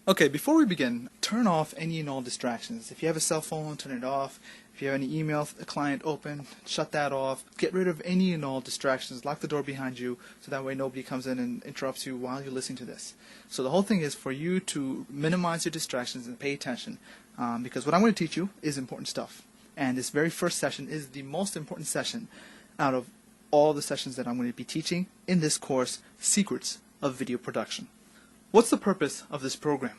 Okay, before we begin, turn off any and all distractions. If you have a cell phone, turn it off. If you have any email client open, shut that off. Get rid of any and all distractions. Lock the door behind you so that way nobody comes in and interrupts you while you're listening to this. So the whole thing is for you to minimize your distractions and pay attention, because what I'm going to teach you is important stuff. And this very first session is the most important session out of all the sessions that I'm going to be teaching in this course, Secrets of Video Production. What's the purpose of this program?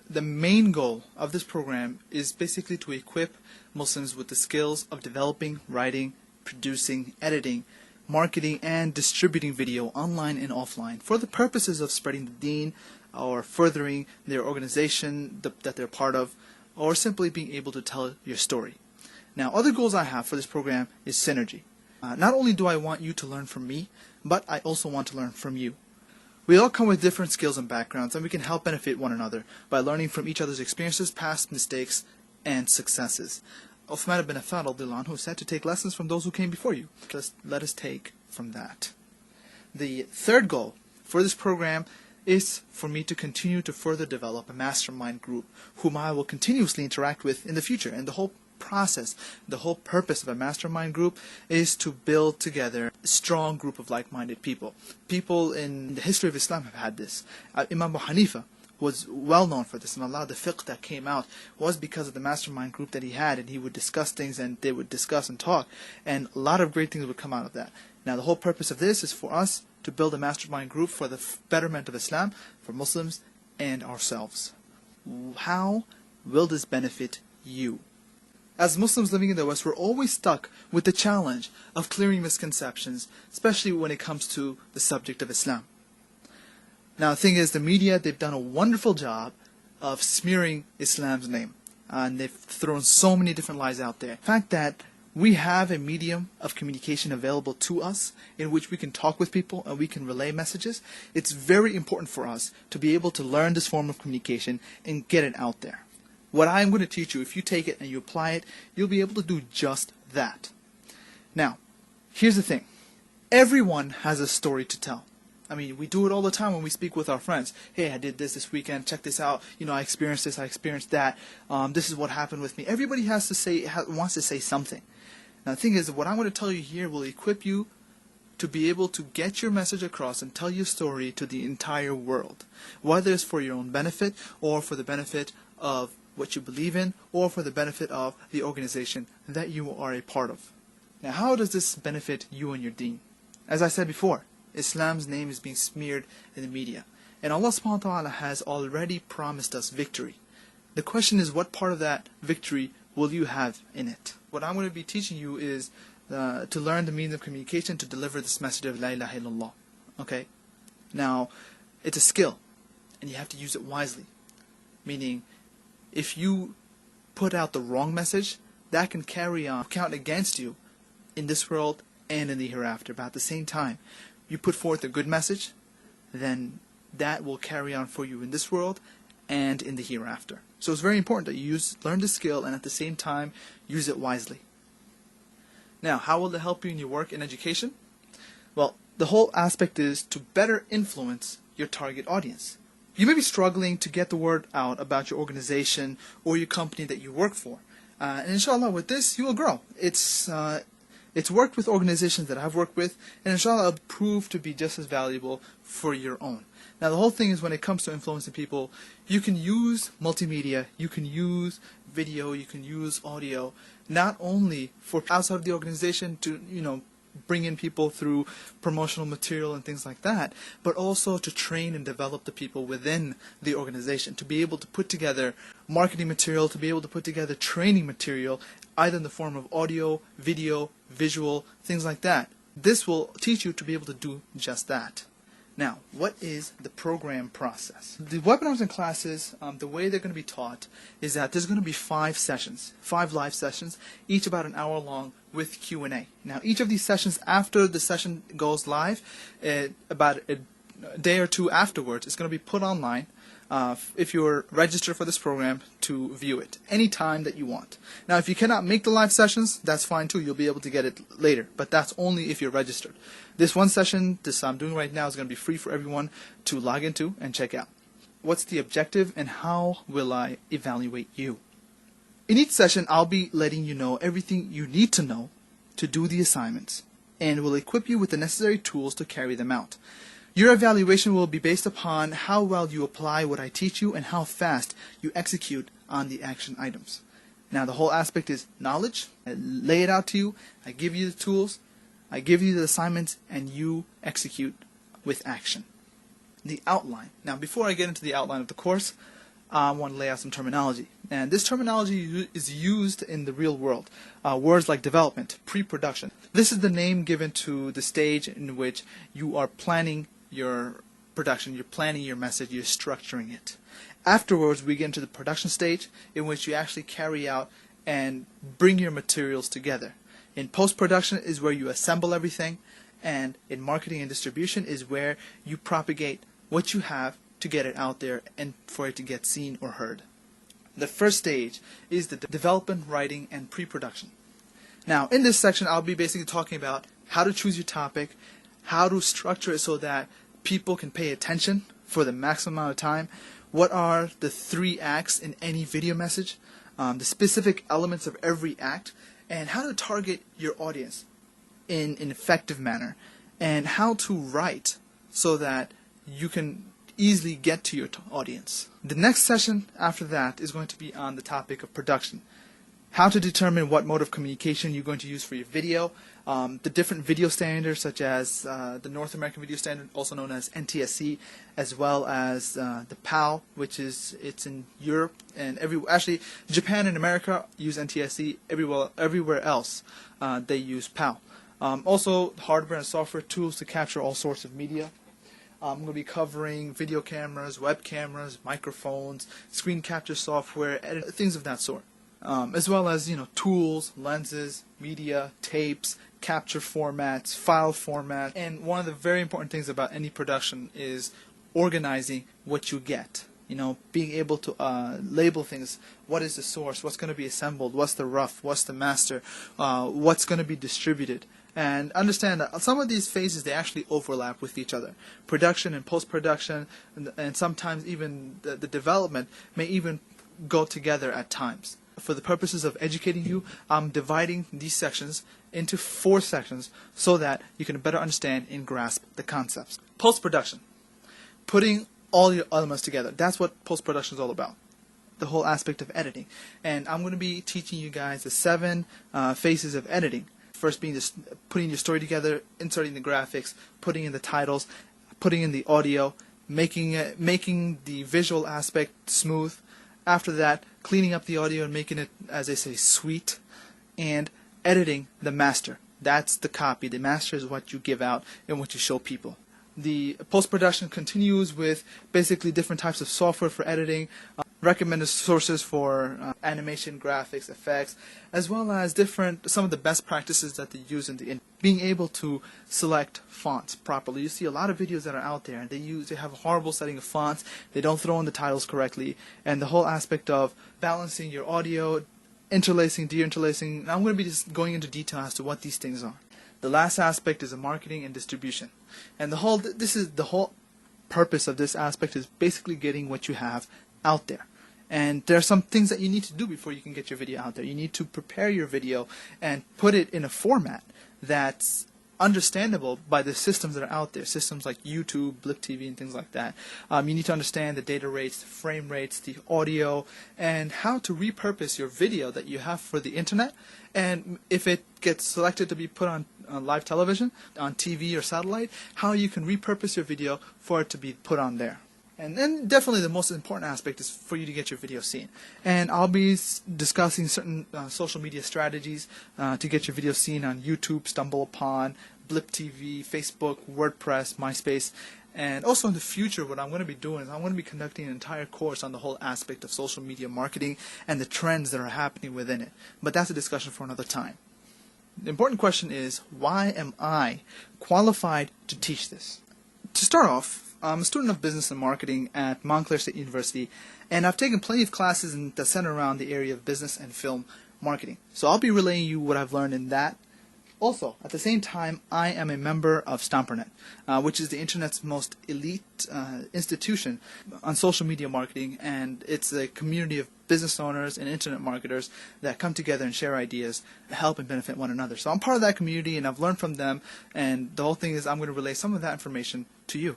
The main goal of this program is basically to equip Muslims with the skills of developing, writing, producing, editing, marketing, and distributing video online and offline for the purposes of spreading the deen or furthering their organization that they're part of, or simply being able to tell your story. Now, other goals I have for this program is synergy. Not only do I want you to learn from me, but I also want to learn from you. We all come with different skills and backgrounds, and we can help benefit one another by learning from each other's experiences, past mistakes, and successes. Uthman ibn Affan radhiyallahu anhu said to take lessons from those who came before you. Let us take from that. The third goal for this program is for me to continue to further develop a mastermind group whom I will continuously interact with in the future. And the whole process, the whole purpose of a mastermind group is to build together a strong group of like-minded people. People in the history of Islam have had this. Imam Abu Hanifa was well known for this, and a lot of the fiqh that came out was because of the mastermind group that he had, and he would discuss things and they would discuss and talk, and a lot of great things would come out of that. Now the whole purpose of this is for us to build a mastermind group for the betterment of Islam, for Muslims and ourselves. How will this benefit you? As Muslims living in the West, we're always stuck with the challenge of clearing misconceptions, especially when it comes to the subject of Islam. Now the thing is, the media, they've done a wonderful job of smearing Islam's name. And they've thrown so many different lies out there. The fact that we have a medium of communication available to us in which we can talk with people and we can relay messages, it's very important for us to be able to learn this form of communication and get it out there. What I'm going to teach you, if you take it and you apply it, you'll be able to do just that. Now, here's the thing. Everyone has a story to tell. I mean, we do it all the time when we speak with our friends. Hey, I did this weekend. Check this out. You know, I experienced this. I experienced that. This is what happened with me. Everybody has to say, wants to say something. Now, the thing is, what I'm going to tell you here will equip you to be able to get your message across and tell your story to the entire world, whether it's for your own benefit or for the benefit of what you believe in, or for the benefit of the organization that you are a part of. Now, how does this benefit you and your deen? As I said before, Islam's name is being smeared in the media, and Allah subhanahu wa ta'ala has already promised us victory. The question is, what part of that victory will you have in it? What I'm going to be teaching you is to learn the means of communication to deliver this message of La ilaha illallah. Okay? Now, it's a skill, and you have to use it wisely. Meaning, if you put out the wrong message, that can count against you in this world and in the hereafter. But at the same time, you put forth a good message, then that will carry on for you in this world and in the hereafter. So it's very important that you learn the skill and at the same time use it wisely. Now, how will it help you in your work and education? Well, the whole aspect is to better influence your target audience. You may be struggling to get the word out about your organization or your company that you work for. And inshallah, with this, you will grow. It's worked with organizations that I've worked with, and inshallah, it'll prove to be just as valuable for your own. Now, the whole thing is when it comes to influencing people, you can use multimedia, you can use video, you can use audio, not only for outside of the organization to, bring in people through promotional material and things like that, but also to train and develop the people within the organization, to be able to put together marketing material, to be able to put together training material, either in the form of audio, video, visual, things like that. This will teach you to be able to do just that. Now, what is the program process? The webinars and classes, the way they're going to be taught is that there's going to be 5 sessions, 5 live sessions, each about an hour long with Q&A. Now, each of these sessions, after the session goes live, about a day or two afterwards, it's going to be put online if you're registered for this program to view it anytime that you want. Now, if you cannot make the live sessions, that's fine too. You'll be able to get it later, but that's only if you're registered. This one session, this I'm doing right now, is going to be free for everyone to log into and check out. what's the objective, and how will I evaluate you. In each session, I'll be letting you know everything you need to know to do the assignments, and will equip you with the necessary tools to carry them out. Your evaluation will be based upon how well you apply what I teach you and how fast you execute on the action items. Now, the whole aspect is knowledge. I lay it out to you. I give you the tools. I give you the assignments, and you execute with action. The outline. Now, before I get into the outline of the course, I want to lay out some terminology. And this terminology is used in the real world. Words like development, pre-production. This is the name given to the stage in which you are planning your production, you're planning your message, you're structuring it. Afterwards, we get into the production stage, in which you actually carry out and bring your materials together. In post-production is where you assemble everything, and in marketing and distribution is where you propagate what you have to get it out there and for it to get seen or heard. The first stage is the development, writing, and pre-production. Now, in this section, I'll be basically talking about how to choose your topic, how to structure it so that people can pay attention for the maximum amount of time, what are the 3 acts in any video message, the specific elements of every act, and how to target your audience in an effective manner, and how to write so that you can easily get to your audience. The next session after that is going to be on the topic of production. How to determine what mode of communication you're going to use for your video, the different video standards such as the North American Video Standard, also known as NTSC, as well as the PAL, which it's in Europe and actually Japan and America use NTSC. Everywhere else they use PAL. Also, hardware and software tools to capture all sorts of media. I'm going to be covering video cameras, web cameras, microphones, screen capture software, things of that sort. As well as, tools, lenses, media, tapes, capture formats, file format. And one of the very important things about any production is organizing what you get. Being able to label things. What is the source? What's going to be assembled? What's the rough? What's the master? What's going to be distributed? And understand that some of these phases, they actually overlap with each other. Production and post-production, and sometimes even the development may even go together at times. For the purposes of educating you, I'm dividing these sections into 4 sections so that you can better understand and grasp the concepts. Post-production. Putting all your elements together. That's what post-production is all about. The whole aspect of editing. And I'm going to be teaching you guys the 7 phases of editing. First being just putting your story together, inserting the graphics, putting in the titles, putting in the audio, making the visual aspect smooth. After that, cleaning up the audio and making it, as they say, sweet, and editing the master. That's the copy. The master is what you give out and what you show people. The post-production continues with basically different types of software for editing, recommended sources for animation, graphics, effects, as well as some of the best practices that they use in being able to select fonts properly. You see a lot of videos that are out there, and they have a horrible setting of fonts. They don't throw in the titles correctly, and the whole aspect of balancing your audio, interlacing, deinterlacing. I'm going to be just going into detail as to what these things are. The last aspect is the marketing and distribution, and the whole purpose of this aspect is basically getting what you have out there. And there are some things that you need to do before you can get your video out there. You need to prepare your video and put it in a format that's understandable by the systems that are out there, systems like YouTube, Blip TV, and things like that. You need to understand the data rates, the frame rates, the audio, and how to repurpose your video that you have for the internet. And if it gets selected to be put on live television, on TV or satellite, how you can repurpose your video for it to be put on there. And then definitely the most important aspect is for you to get your video seen. And I'll be discussing certain social media strategies to get your video seen on YouTube, StumbleUpon, Blip TV, Facebook, WordPress, MySpace. And also in the future, what I'm going to be doing is I'm going to be conducting an entire course on the whole aspect of social media marketing and the trends that are happening within it. But that's a discussion for another time. The important question is, why am I qualified to teach this? To start off, I'm a student of business and marketing at Montclair State University, and I've taken plenty of classes that center around the area of business and film marketing. So I'll be relaying you what I've learned in that Also, at the same time, I am a member of Stompernet, which is the internet's most elite institution on social media marketing, and it's a community of business owners and internet marketers that come together and share ideas, help and benefit one another. So I'm part of that community, and I've learned from them, and the whole thing is I'm going to relay some of that information to you.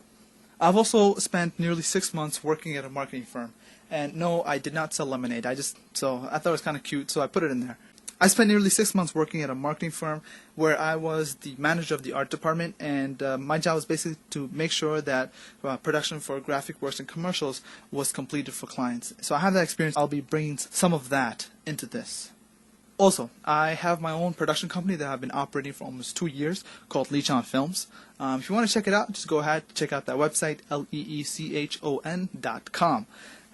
I've also spent nearly 6 months working at a marketing firm, and no, I did not sell lemonade. So I thought it was kind of cute, so I put it in there. I spent nearly 6 months working at a marketing firm where I was the manager of the art department, and my job was basically to make sure that production for graphic works and commercials was completed for clients. So I have that experience. I'll be bringing some of that into this. Also, I have my own production company that I've been operating for almost 2 years called Leechon Films. If you want to check it out, just go ahead, check out that website, leechon.com.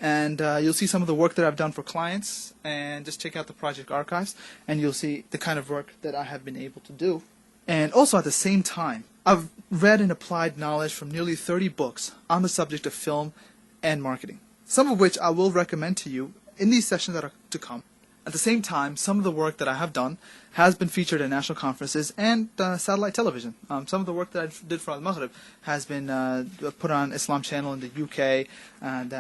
And you'll see some of the work that I've done for clients, and just check out the project archives, and you'll see the kind of work that I have been able to do. And also at the same time, I've read and applied knowledge from nearly 30 books on the subject of film and marketing, some of which I will recommend to you in these sessions that are to come. At the same time, some of the work that I have done has been featured at national conferences and satellite television. Some of the work that I did for Al-Maghrib has been put on Islam Channel in the UK.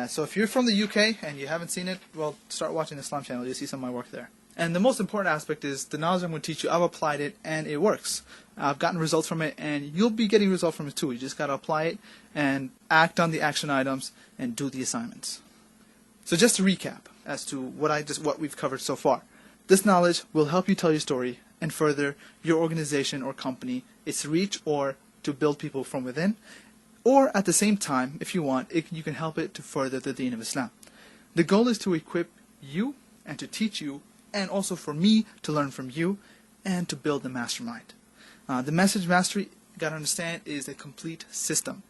So if you're from the UK and you haven't seen it, well, start watching Islam Channel. You'll see some of my work there. And the most important aspect is the knowledge I'm going to teach you, I've applied it and it works. I've gotten results from it, and you'll be getting results from it too. You just got to apply it and act on the action items and do the assignments. So just to recap as to what we've covered so far. This knowledge will help you tell your story and further your organization or company, its reach, or to build people from within. Or at the same time, if you want, you can help it to further the Deen of Islam. The goal is to equip you and to teach you, and also for me to learn from you and to build the mastermind. The message mastery, you got to understand, is a complete system.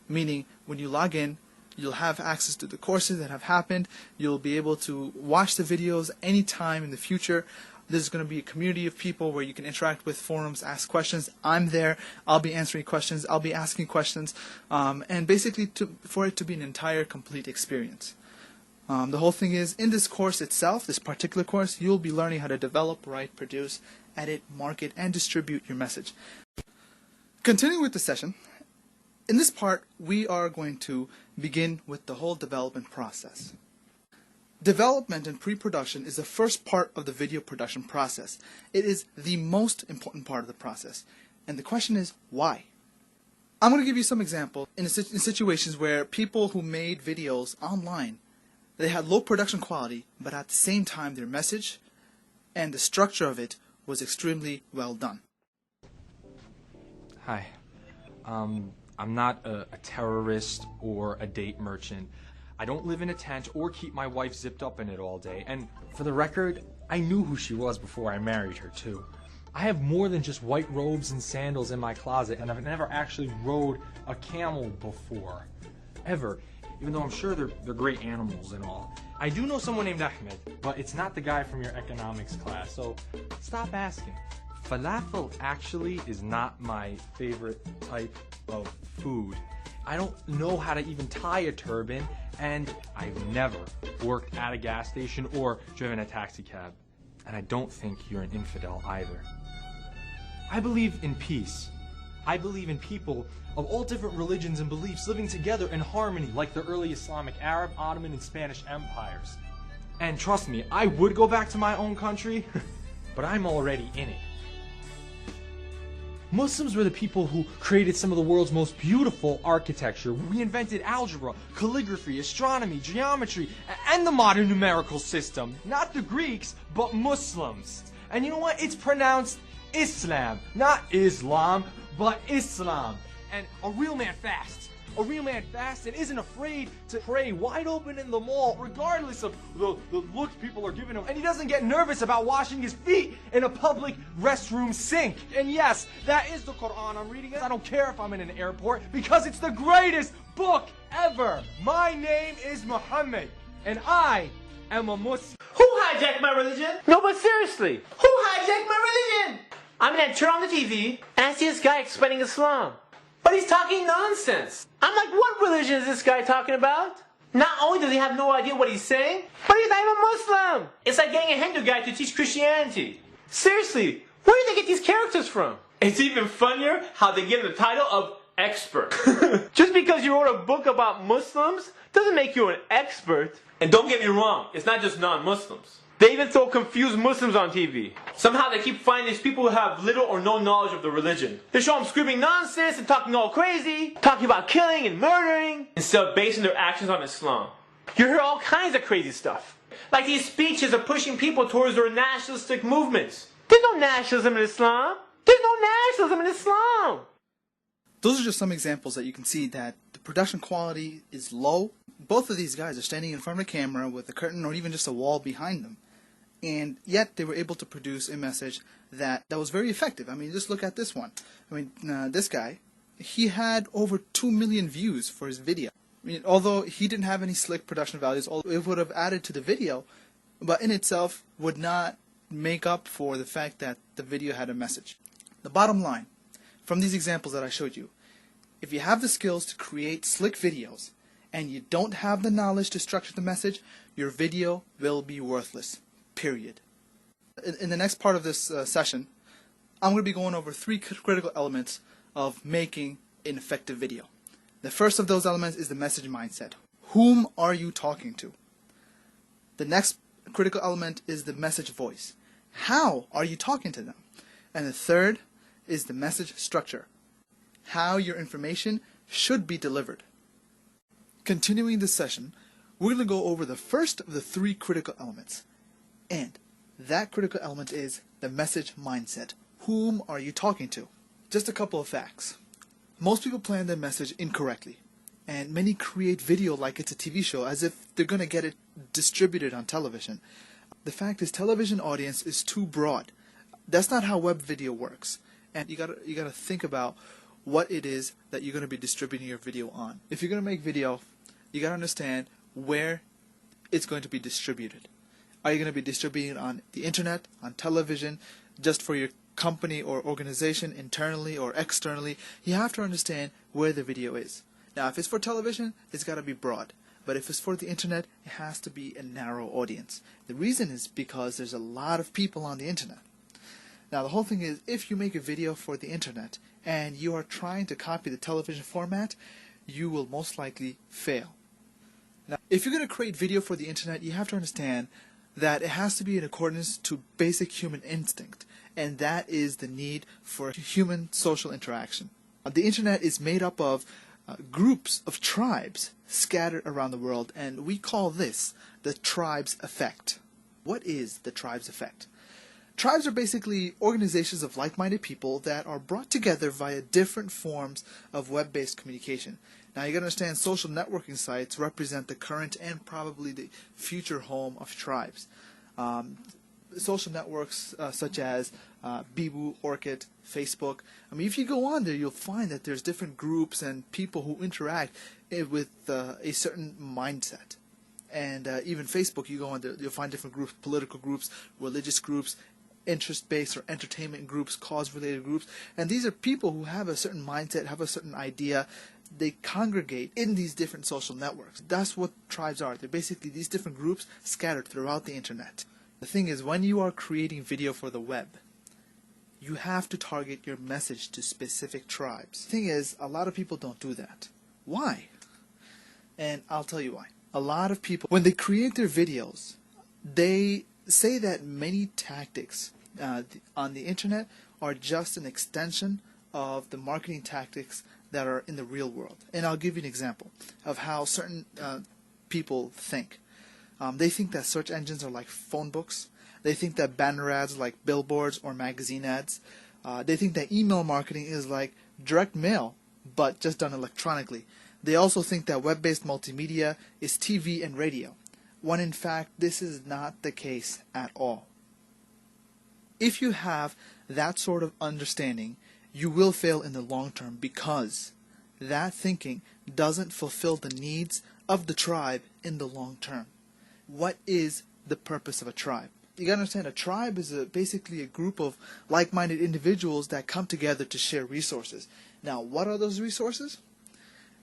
Meaning, when you log in, you'll have access to the courses that have happened. You'll be able to watch the videos anytime in the future. There's going to be a community of people where you can interact with forums, ask questions. I'm there. I'll be answering questions. I'll be asking questions. And basically for it to be an entire complete experience. The whole thing is, in this course itself, this particular course, you'll be learning how to develop, write, produce, edit, market, and distribute your message. Continuing with the session, in this part, we are going to begin with the whole development process. Development and pre-production is the first part of the video production process. It is the most important part of the process. And the question is, why? I'm going to give you some examples in situations where people who made videos online, they had low production quality, but at the same time their message and the structure of it was extremely well done. Hi. I'm not a terrorist or a date merchant. I don't live in a tent or keep my wife zipped up in it all day. And for the record, I knew who she was before I married her too. I have more than just white robes and sandals in my closet, and I've never actually rode a camel before. Ever. Even though I'm sure they're great animals and all. I do know someone named Ahmed, but it's not the guy from your economics class, so stop asking. Falafel actually is not my favorite type of food. I don't know how to even tie a turban, and I've never worked at a gas station or driven a taxi cab. And I don't think you're an infidel either. I believe in peace. I believe in people of all different religions and beliefs living together in harmony like the early Islamic, Arab, Ottoman, and Spanish empires. And trust me, I would go back to my own country, but I'm already in it. Muslims were the people who created some of the world's most beautiful architecture. We invented algebra, calligraphy, astronomy, geometry, and the modern numerical system. Not the Greeks, but Muslims. And you know what? It's pronounced Islam. Not Islam, but Islam. And a real man fasts. A real man fasts and isn't afraid to pray wide open in the mall, regardless of the looks people are giving him. And he doesn't get nervous about washing his feet in a public restroom sink. And yes, that is the Quran I'm reading. I don't care if I'm in an airport, because it's the greatest book ever. My name is Muhammad, and I am a Muslim. Who hijacked my religion? No, but seriously, who hijacked my religion? I'm gonna turn on the TV, and I see this guy explaining Islam. But he's talking nonsense. I'm like, what religion is this guy talking about? Not only does he have no idea what he's saying, but he's not even Muslim. It's like getting a Hindu guy to teach Christianity. Seriously, where do you they get these characters from? It's even funnier how they give them the title of expert. Just because you wrote a book about Muslims doesn't make you an expert. And don't get me wrong, it's not just non-Muslims. They even throw confused Muslims on TV. Somehow they keep finding these people who have little or no knowledge of the religion. They show them screaming nonsense and talking all crazy, talking about killing and murdering, instead of basing their actions on Islam. You hear all kinds of crazy stuff. Like these speeches are pushing people towards their nationalistic movements. There's no nationalism in Islam. There's no nationalism in Islam. Those are just some examples that you can see that the production quality is low. Both of these guys are standing in front of a camera with a curtain or even just a wall behind them. And yet they were able to produce a message that was very effective. I mean, just look at this one. I mean, this guy, he had over 2 million views for his video. I mean, although he didn't have any slick production values, it would have added to the video, but in itself would not make up for the fact that the video had a message. The bottom line, from these examples that I showed you, if you have the skills to create slick videos and you don't have the knowledge to structure the message, your video will be worthless. Period. In the next part of this session, I'm going to be going over 3 critical elements of making an effective video. The first of those elements is the message mindset. Whom are you talking to? The next critical element is the message voice. How are you talking to them? And the third is the message structure. How your information should be delivered. Continuing this session, we're going to go over the first of the 3 critical elements. And that critical element is the message mindset. Whom are you talking to? Just a couple of facts. Most people plan their message incorrectly, and many create video like it's a TV show as if they're going to get it distributed on television. The fact is, television audience is too broad. That's not how web video works. And you gotta think about what it is that you're going to be distributing your video on. If you're going to make video, you gotta understand where it's going to be distributed. Are you going to be distributing it on the internet, on television, just for your company or organization, internally or externally? You have to understand where the video is. Now, if it's for television, it's got to be broad. But if it's for the internet, it has to be a narrow audience. The reason is because there's a lot of people on the internet. Now, the whole thing is, if you make a video for the internet and you are trying to copy the television format, you will most likely fail. Now, if you're going to create video for the internet, you have to understand that it has to be in accordance to basic human instinct, and that is the need for human social interaction. The internet is made up of groups of tribes scattered around the world, and we call this the tribes effect. What is the tribes effect? Tribes are basically organizations of like-minded people that are brought together via different forms of web-based communication. Now, you gotta understand, social networking sites represent the current and probably the future home of tribes. Social networks such as Bebo, Orkut, Facebook. I mean, if you go on there, you'll find that there's different groups and people who interact with a certain mindset. And even Facebook, you go on there, you'll find different groups, political groups, religious groups, interest-based or entertainment groups, cause-related groups. And these are people who have a certain mindset, have a certain idea. They congregate in these different social networks. That's what tribes are. They're basically these different groups scattered throughout the internet. The thing is, when you are creating video for the web, you have to target your message to specific tribes. The thing is, a lot of people don't do that. Why? And I'll tell you why. A lot of people, when they create their videos, they say that many tactics on the internet are just an extension of the marketing tactics that are in the real world. And I'll give you an example of how certain people think. They think that search engines are like phone books. They think that banner ads are like billboards or magazine ads. They think that email marketing is like direct mail, but just done electronically. They also think that web-based multimedia is TV and radio, when in fact this is not the case at all. If you have that sort of understanding, you will fail in the long term, because that thinking doesn't fulfill the needs of the tribe in the long term. What is the purpose of a tribe? You gotta understand, a tribe is basically a group of like-minded individuals that come together to share resources. Now, what are those resources?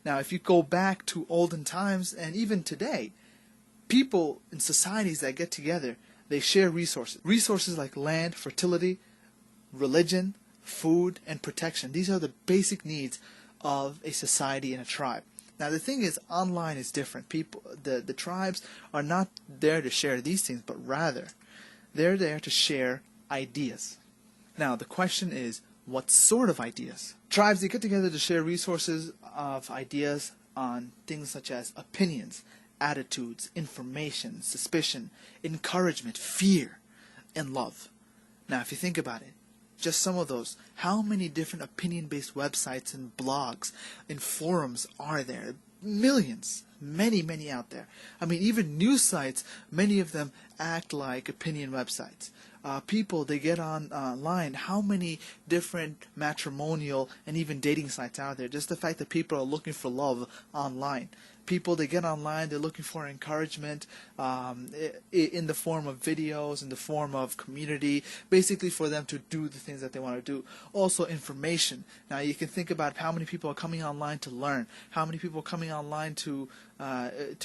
Now, if you go back to olden times and even today, people in societies that get together, they share resources. Resources like land, fertility, religion, food, and protection. These are the basic needs of a society and a tribe. Now the thing is, online is different. The tribes are not there to share these things, but rather they're there to share ideas. Now the question is, what sort of ideas? Tribes, they get together to share resources of ideas on things such as opinions, attitudes, information, suspicion, encouragement, fear, and love. Now if you think about it, just some of those, how many different opinion-based websites and blogs and forums are there? Millions. Many out there. I mean, even news sites, many of them act like opinion websites. People, they get online, how many different matrimonial and even dating sites out there? Just the fact that people are looking for love online. People, they get online, they're looking for encouragement in the form of videos, in the form of community, basically for them to do the things that they want to do. Also information. Now you can think about how many people are coming online to learn, how many people are coming online to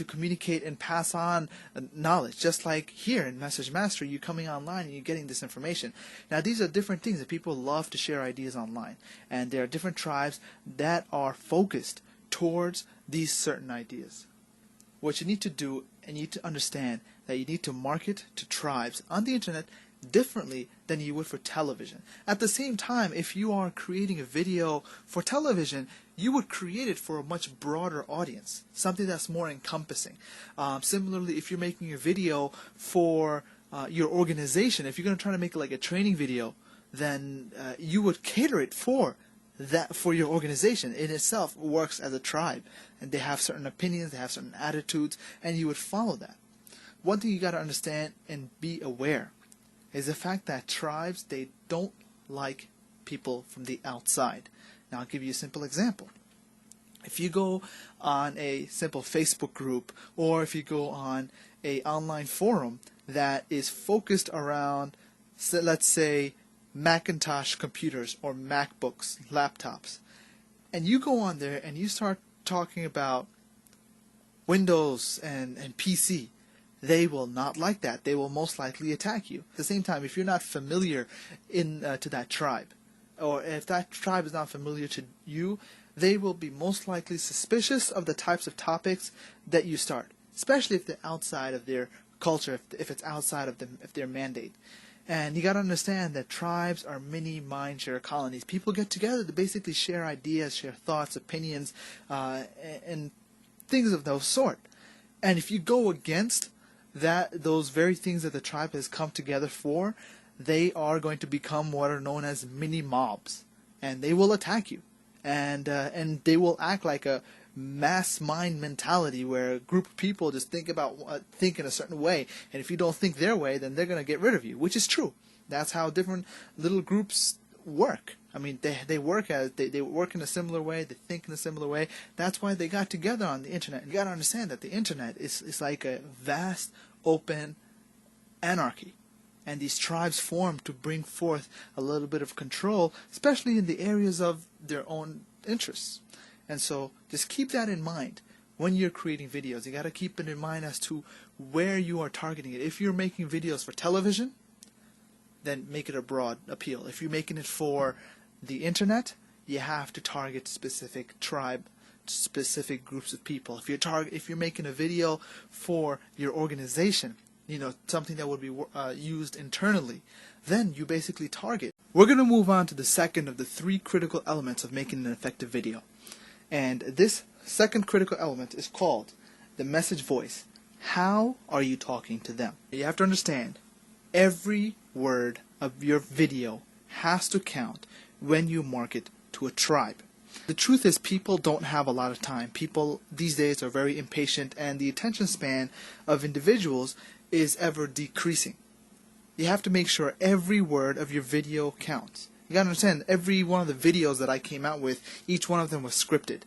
communicate and pass on knowledge. Just like here in Message Mastery, you're coming online and you're getting this information. Now these are different things that people love to share ideas online, and there are different tribes that are focused towards these certain ideas. What you need to do, and you need to understand that you need to market to tribes on the internet differently than you would for television. At the same time, if you are creating a video for television, you would create it for a much broader audience, something that's more encompassing. Similarly, if you're making a video for your organization, if you're going to try to make like a training video, then you would cater it for your organization. In itself works as a tribe, and they have certain opinions, they have certain attitudes, and you would follow that. One thing you got to understand and be aware is the fact that tribes, they don't like people from the outside. Now I'll give you a simple example. If you go on a simple Facebook group, or if you go on a online forum that is focused around, let's say, Macintosh computers or MacBooks, laptops, and you go on there and you start talking about Windows and PC, they will not like that. They will most likely attack you. At the same time, if you're not familiar to that tribe, or if that tribe is not familiar to you, they will be most likely suspicious of the types of topics that you start, especially if they're outside of their culture, if it's outside of their mandate. And you got to understand that tribes are mini mind-share colonies. People get together to basically share ideas, share thoughts, opinions, and things of those sort. And if you go against those very things that the tribe has come together for, they are going to become what are known as mini mobs, and they will attack you, and they will act like a mass mind mentality where a group of people just think in a certain way, and if you don't think their way, then they're going to get rid of you, which is true. That's how different little groups work. I mean, they work in a similar way, they think in a similar way. That's why they got together on the internet. You got to understand that the internet is like a vast open anarchy, and these tribes form to bring forth a little bit of control, especially in the areas of their own interests. And so just keep that in mind when you're creating videos. You got to keep it in mind as to where you are targeting it. If you're making videos for television, then make it a broad appeal. If you're making it for the internet, you have to target specific tribe, specific groups of people. If you're making a video for your organization, something that would be used internally, then you basically target. We're going to move on to the second of the three critical elements of making an effective video. And this second critical element is called the message voice. How are you talking to them? You have to understand, every word of your video has to count when you market to a tribe. The truth is, people don't have a lot of time. People these days are very impatient, and the attention span of individuals is ever decreasing. You have to make sure every word of your video counts. You gotta understand, every one of the videos that I came out with, each one of them was scripted.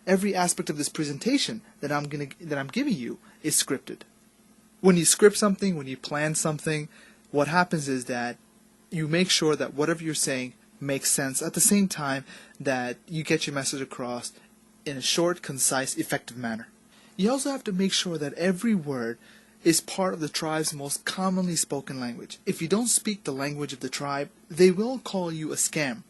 Every aspect of this presentation that I'm giving you is scripted. When you script something, when you plan something, what happens is that you make sure that whatever you're saying makes sense, at the same time that you get your message across in a short, concise, effective manner. You also have to make sure that every word is part of the tribe's most commonly spoken language. If you don't speak the language of the tribe, they will call you a scam.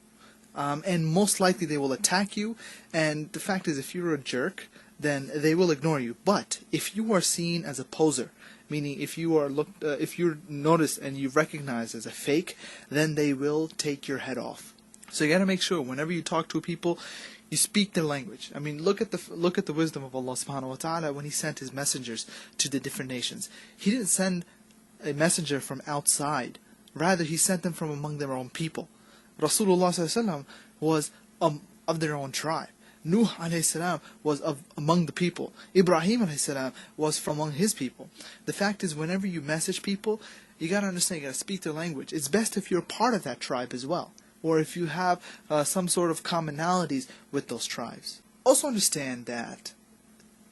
And most likely they will attack you, and the fact is, if you're a jerk, then they will ignore you. But if you are seen as a poser, meaning if you're noticed and you're recognized as a fake, then they will take your head off. So you got to make sure whenever you talk to people, you speak their language. I mean, look at the wisdom of Allah subhanahu wa ta'ala when He sent His messengers to the different nations. He didn't send a messenger from outside. Rather, He sent them from among their own people. Rasulullah ﷺ was of their own tribe. Nuh ﷺ was among the people. Ibrahim ﷺ was from among his people. The fact is, whenever you message people, you got to understand, you got to speak their language. It's best if you're part of that tribe as well, or if you have some sort of commonalities with those tribes. Also understand that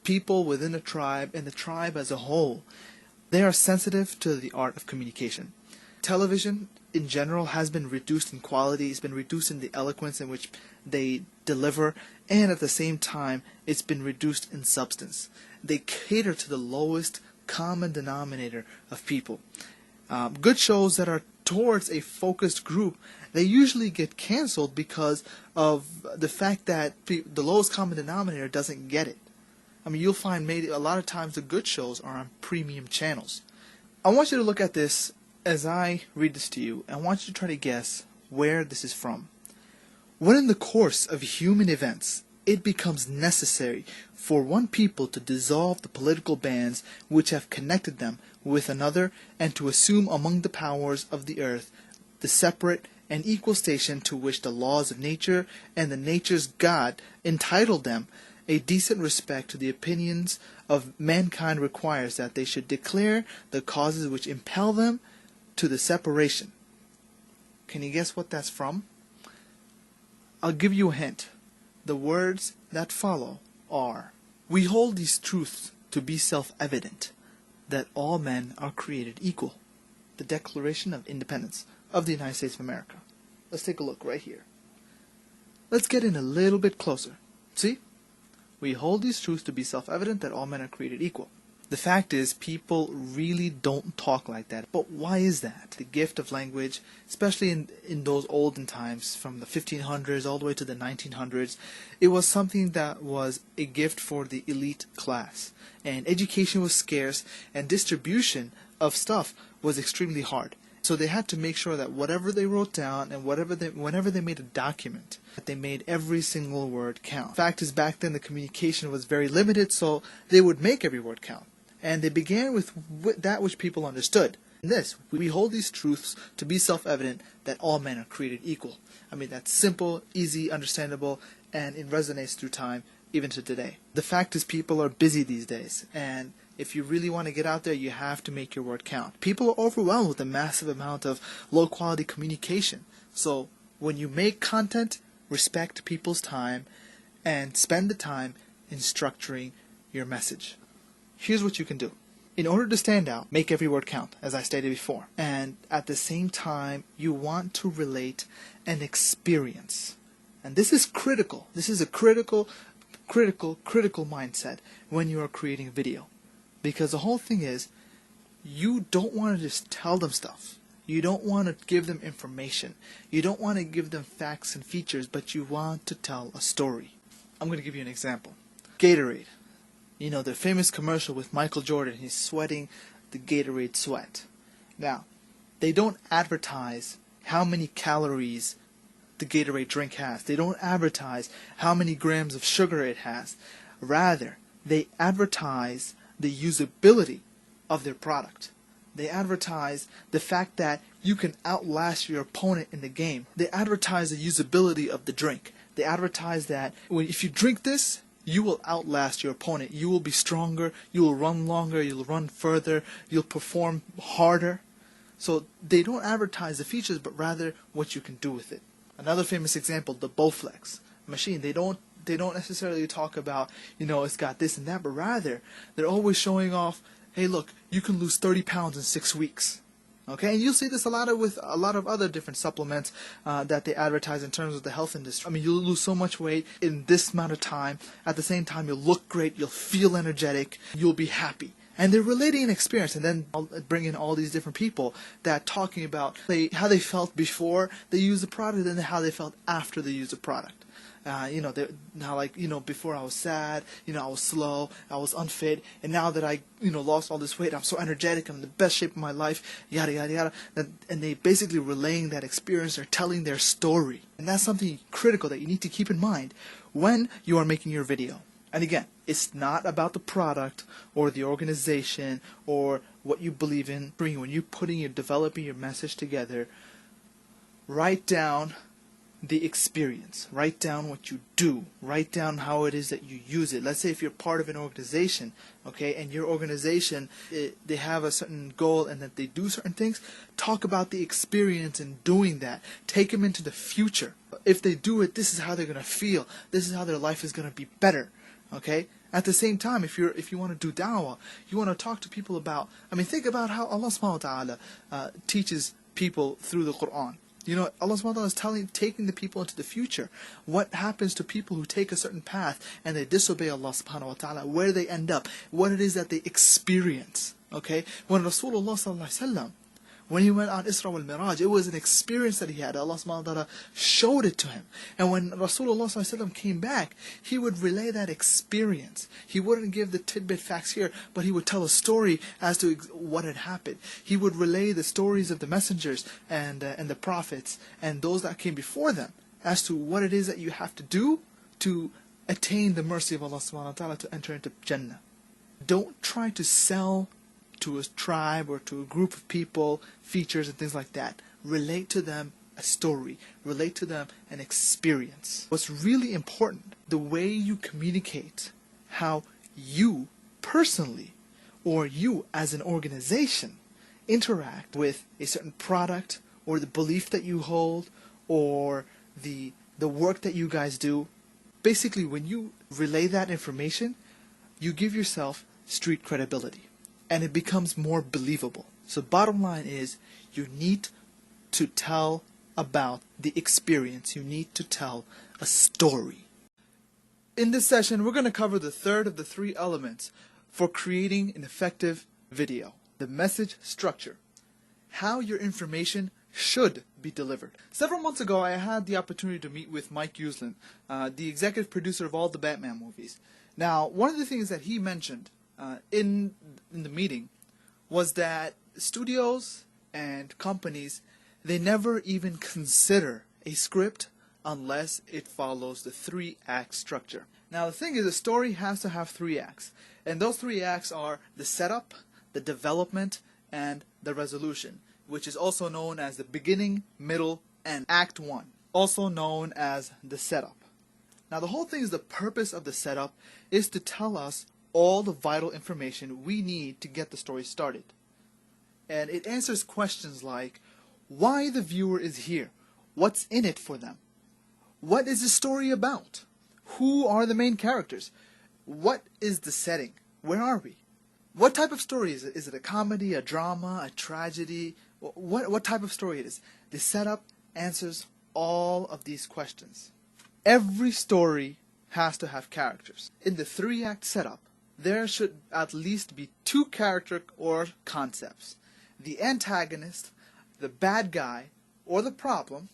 people within a tribe and the tribe as a whole, they are sensitive to the art of communication. Television in general has been reduced in quality, it's been reduced in the eloquence in which they deliver, and at the same time it's been reduced in substance. They cater to the lowest common denominator of people. Good shows that are towards a focused group, they usually get canceled because of the fact that the lowest common denominator doesn't get it. I mean, you'll find maybe a lot of times the good shows are on premium channels. I want you to look at this as I read this to you. I want you to try to guess where this is from. When in the course of human events it becomes necessary for one people to dissolve the political bands which have connected them with another, and to assume among the powers of the earth the separate and equal station to which the laws of nature and the nature's God entitled them, a decent respect to the opinions of mankind requires that they should declare the causes which impel them to the separation. Can you guess what that's from? I'll give you a hint. The words that follow are, "We hold these truths to be self-evident, that all men are created equal." The Declaration of Independence of the United States of America. Let's take a look right here. Let's get in a little bit closer. See? We hold these truths to be self-evident, that all men are created equal. The fact is, people really don't talk like that. But why is that? The gift of language, especially in those olden times, from the 1500s all the way to the 1900s, it was something that was a gift for the elite class. And education was scarce, and distribution of stuff was extremely hard. So they had to make sure that whatever they wrote down and whenever they made a document, that they made every single word count. The fact is, back then the communication was very limited, so they would make every word count. And they began with that which people understood. In this, we hold these truths to be self-evident, that all men are created equal. I mean, that's simple, easy, understandable, and it resonates through time, even to today. The fact is, people are busy these days, and if you really want to get out there, you have to make your word count. People are overwhelmed with a massive amount of low-quality communication. So when you make content, respect people's time, and spend the time in structuring your message. Here's what you can do. In order to stand out, make every word count, as I stated before. And at the same time, you want to relate an experience. And this is critical. This is a critical mindset when you are creating a video. Because the whole thing is, you don't want to just tell them stuff. You don't want to give them information. You don't want to give them facts and features, but you want to tell a story. I'm going to give you an example. Gatorade. You know, the famous commercial with Michael Jordan, he's sweating the Gatorade sweat. Now, they don't advertise how many calories the Gatorade drink has. They don't advertise how many grams of sugar it has. Rather, they advertise the usability of their product. They advertise the fact that you can outlast your opponent in the game. They advertise the usability of the drink. They advertise that if you drink this, you will outlast your opponent. You will be stronger, you will run longer, you'll run further, you'll perform harder. So they don't advertise the features, but rather what you can do with it. Another famous example, the Bowflex machine. They don't necessarily talk about, it's got this and that, but rather they're always showing off, hey look, you can lose 30 pounds in 6 weeks. Okay, and you'll see this with a lot of other different supplements that they advertise in terms of the health industry. I mean, you'll lose so much weight in this amount of time. At the same time, you'll look great, you'll feel energetic, you'll be happy. And they're relating an experience, and then I'll bring in all these different people that talking about how they felt before they used the product and how they felt after they used the product. Before I was sad, I was slow, I was unfit, and now that I, lost all this weight, I'm so energetic, I'm in the best shape of my life, yada, yada, yada. And they basically relaying that experience, they're telling their story. And that's something critical that you need to keep in mind when you are making your video. And again, it's not about the product or the organization or what you believe in. When you're developing your message together, write down the experience. Write down what you do. Write down how it is that you use it. Let's say if you're part of an organization, okay, and your organization, they have a certain goal and that they do certain things, talk about the experience in doing that. Take them into the future. If they do it, this is how they're going to feel. This is how their life is going to be better. Okay? At the same time, if you want to do da'wah, you want to talk to people about, think about how Allah subhanahu wa ta'ala teaches people through the Quran. Allah subhanahu wa ta'ala is taking the people into the future. What happens to people who take a certain path and they disobey Allah subhanahu wa ta'ala, where they end up, what it is that they experience. Okay? When Rasulullah sallallahu alaihi wasallam, when he went on Isra wal Miraj, it was an experience that he had. Allah subhanahu wa ta'ala showed it to him. And when Rasulullah sallallahu alaihi wasallam came back, he would relay that experience. He wouldn't give the tidbit facts here, but he would tell a story as to what had happened. He would relay the stories of the messengers and the prophets and those that came before them as to what it is that you have to do to attain the mercy of Allah subhanahu wa ta'ala to enter into Jannah. Don't try to sell to a tribe or to a group of people features and things like that. Relate to them a story. Relate to them an experience. What's really important, the way you communicate, how you personally or you as an organization interact with a certain product or the belief that you hold or the work that you guys do. Basically, when you relay that information, you give yourself street credibility. And it becomes more believable. So bottom line is, you need to tell about the experience. You need to tell a story. In this session, we're going to cover the third of the 3 elements for creating an effective video. The message structure. How your information should be delivered. Several months ago, I had the opportunity to meet with Mike Uslan, the executive producer of all the Batman movies. Now, one of the things that he mentioned in the meeting was that studios and companies, they never even consider a script unless it follows the 3-act structure. Now the thing is, a story has to have 3 acts, and those 3 acts are the setup, the development, and the resolution, which is also known as the beginning, middle, and Act 1, also known as the setup. Now the whole thing is, the purpose of the setup is to tell us all the vital information we need to get the story started. And it answers questions like, why the viewer is here? What's in it for them? What is the story about? Who are the main characters? What is the setting? Where are we? What type of story is it? Is it a comedy, a drama, a tragedy? What type of story it is? The setup answers all of these questions. Every story has to have characters. In the 3-act setup, there should at least be 2 characters or concepts. The antagonist, the bad guy or the problem,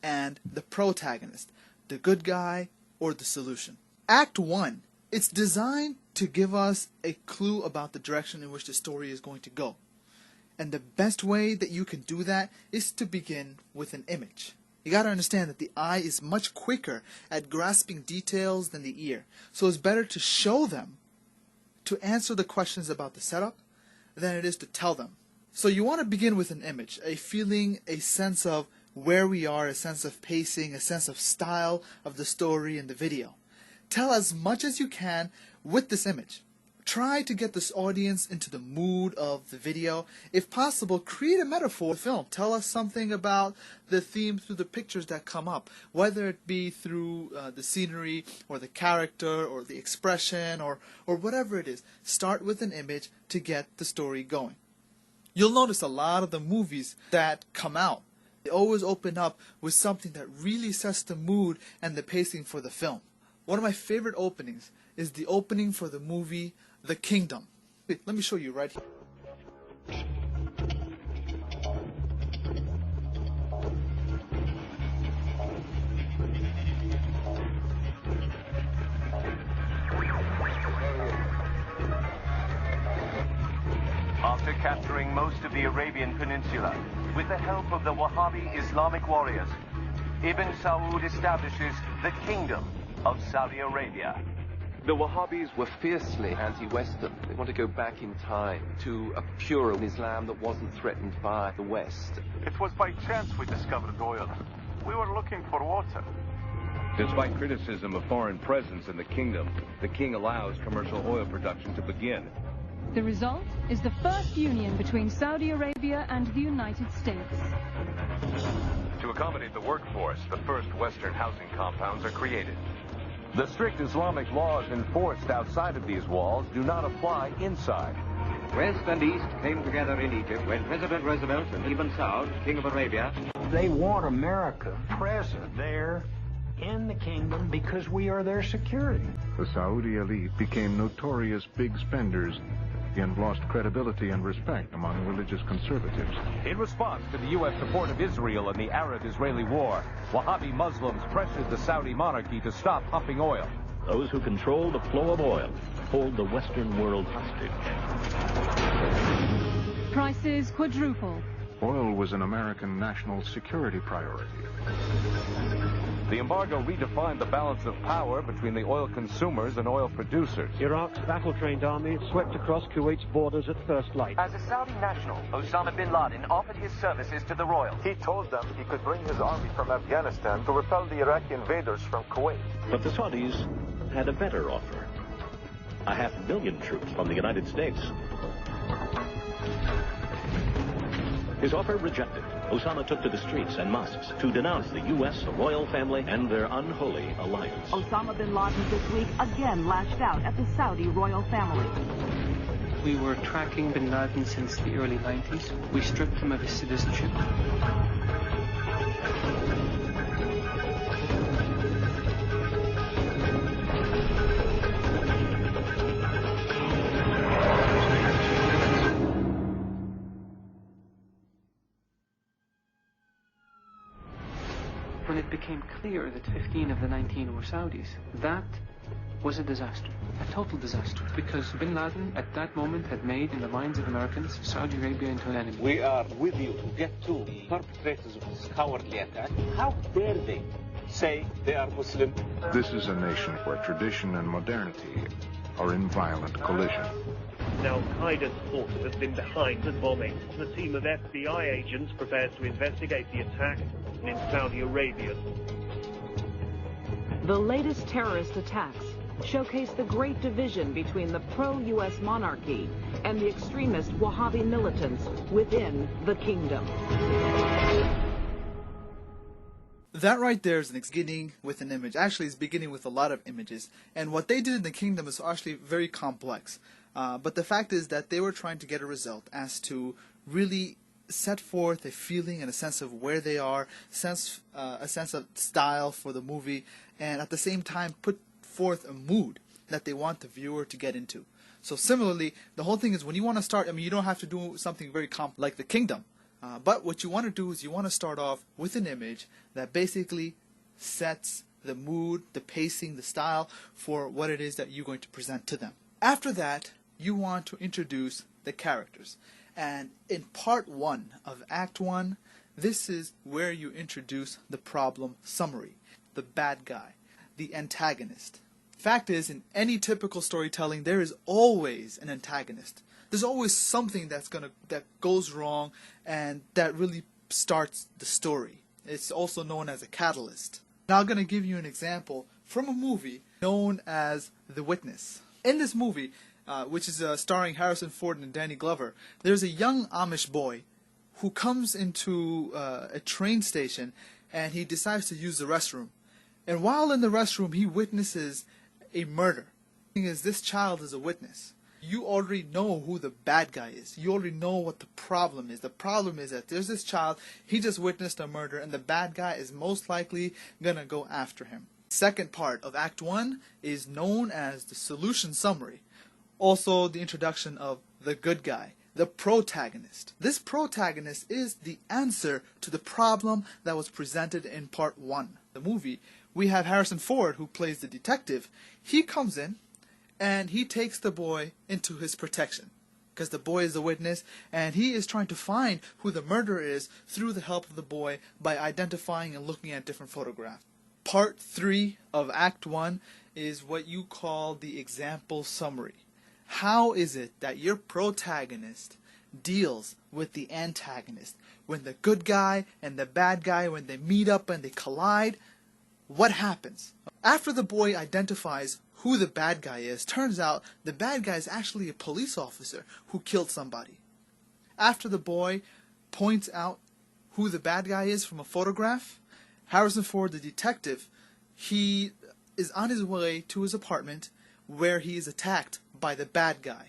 and the protagonist, the good guy or the solution. Act 1, it's designed to give us a clue about the direction in which the story is going to go. And the best way that you can do that is to begin with an image. You gotta understand that the eye is much quicker at grasping details than the ear. So it's better to show them, to answer the questions about the setup, than it is to tell them. So you want to begin with an image, a feeling, a sense of where we are, a sense of pacing, a sense of style of the story and the video. Tell as much as you can with this image. Try to get this audience into the mood of the video. If possible, create a metaphor for the film. Tell us something about the theme through the pictures that come up, whether it be through the scenery or the character or the expression or whatever it is. Start with an image to get the story going. You'll notice a lot of the movies that come out, they always open up with something that really sets the mood and the pacing for the film. One of my favorite openings is the opening for the movie The Kingdom. Let me show you right here. After capturing most of the Arabian Peninsula, with the help of the Wahhabi Islamic warriors, Ibn Saud establishes the Kingdom of Saudi Arabia. The Wahhabis were fiercely anti-Western. They want to go back in time to a purer Islam that wasn't threatened by the West. It was by chance we discovered oil. We were looking for water. Despite criticism of foreign presence in the kingdom, the king allows commercial oil production to begin. The result is the first union between Saudi Arabia and the United States. To accommodate the workforce, the first Western housing compounds are created. The strict Islamic laws enforced outside of these walls do not apply inside. West and East came together in Egypt when President Roosevelt and Ibn Saud, King of Arabia. They want America present there in the kingdom because we are their security. The Saudi elite became notorious big spenders and lost credibility and respect among religious conservatives. In response to the U.S. support of Israel in the Arab-Israeli war, Wahhabi Muslims pressured the Saudi monarchy to stop pumping oil. Those who control the flow of oil hold the Western world hostage. Prices quadruple. Oil was an American national security priority. The embargo redefined the balance of power between the oil consumers and oil producers. Iraq's battle-trained army swept across Kuwait's borders at first light. As a Saudi national, Osama bin Laden offered his services to the royals. He told them he could bring his army from Afghanistan to repel the Iraqi invaders from Kuwait. But the Saudis had a better offer. 500,000 troops from the United States. His offer rejected. Osama took to the streets and mosques to denounce the U.S. royal family and their unholy alliance. Osama bin Laden this week again lashed out at the Saudi royal family. We were tracking bin Laden since the early 90s. We stripped him of his citizenship. When it became clear that 15 of the 19 were Saudis, that was a disaster, a total disaster, because bin Laden at that moment had made in the minds of Americans Saudi Arabia into an enemy. We are with you to get to the perpetrators of this cowardly attack. How dare they say they are Muslim? This is a nation where tradition and modernity are in violent collision. Al-Qaeda supporters have been behind the bombing. The team of FBI agents prepared to investigate the attack in Saudi Arabia. The latest terrorist attacks showcase the great division between the pro-U.S. monarchy and the extremist Wahhabi militants within the kingdom. That right there is beginning with an image. Actually, it's beginning with a lot of images. And what they did in the kingdom is actually very complex. But the fact is that they were trying to get a result as to really set forth a feeling and a sense of where they are, a sense of style for the movie, and at the same time put forth a mood that they want the viewer to get into. So similarly, the whole thing is when you want to start, I mean, you don't have to do something very complex like the kingdom. But what you want to do is you want to start off with an image that basically sets the mood, the pacing, the style for what it is that you're going to present to them. After that, you want to introduce the characters. And in part 1 of Act 1, this is where you introduce the problem summary, the bad guy, the antagonist. Fact is, in any typical storytelling, there is always an antagonist. There's always something that goes wrong and that really starts the story. It's also known as a catalyst. Now I'm going to give you an example from a movie known as The Witness. In this movie, which is starring Harrison Ford and Danny Glover, there's a young Amish boy who comes into a train station and he decides to use the restroom. And while in the restroom, he witnesses a murder. The thing is, this child is a witness. You already know who the bad guy is. You already know what the problem is. The problem is that there's this child, he just witnessed a murder, and the bad guy is most likely gonna go after him. Second part of Act 1 is known as the solution summary. Also, the introduction of the good guy, the protagonist. This protagonist is the answer to the problem that was presented in part 1 of the movie. We have Harrison Ford, who plays the detective. He comes in and he takes the boy into his protection because the boy is a witness, and he is trying to find who the murderer is through the help of the boy by identifying and looking at different photographs. Part 3 of Act 1 is what you call the example summary. How is it that your protagonist deals with the antagonist? When the good guy and the bad guy, when they meet up and they collide, what happens? After the boy identifies who the bad guy is, turns out the bad guy is actually a police officer who killed somebody. After the boy points out who the bad guy is from a photograph, Harrison Ford, the detective, he is on his way to his apartment where he is attacked by the bad guy.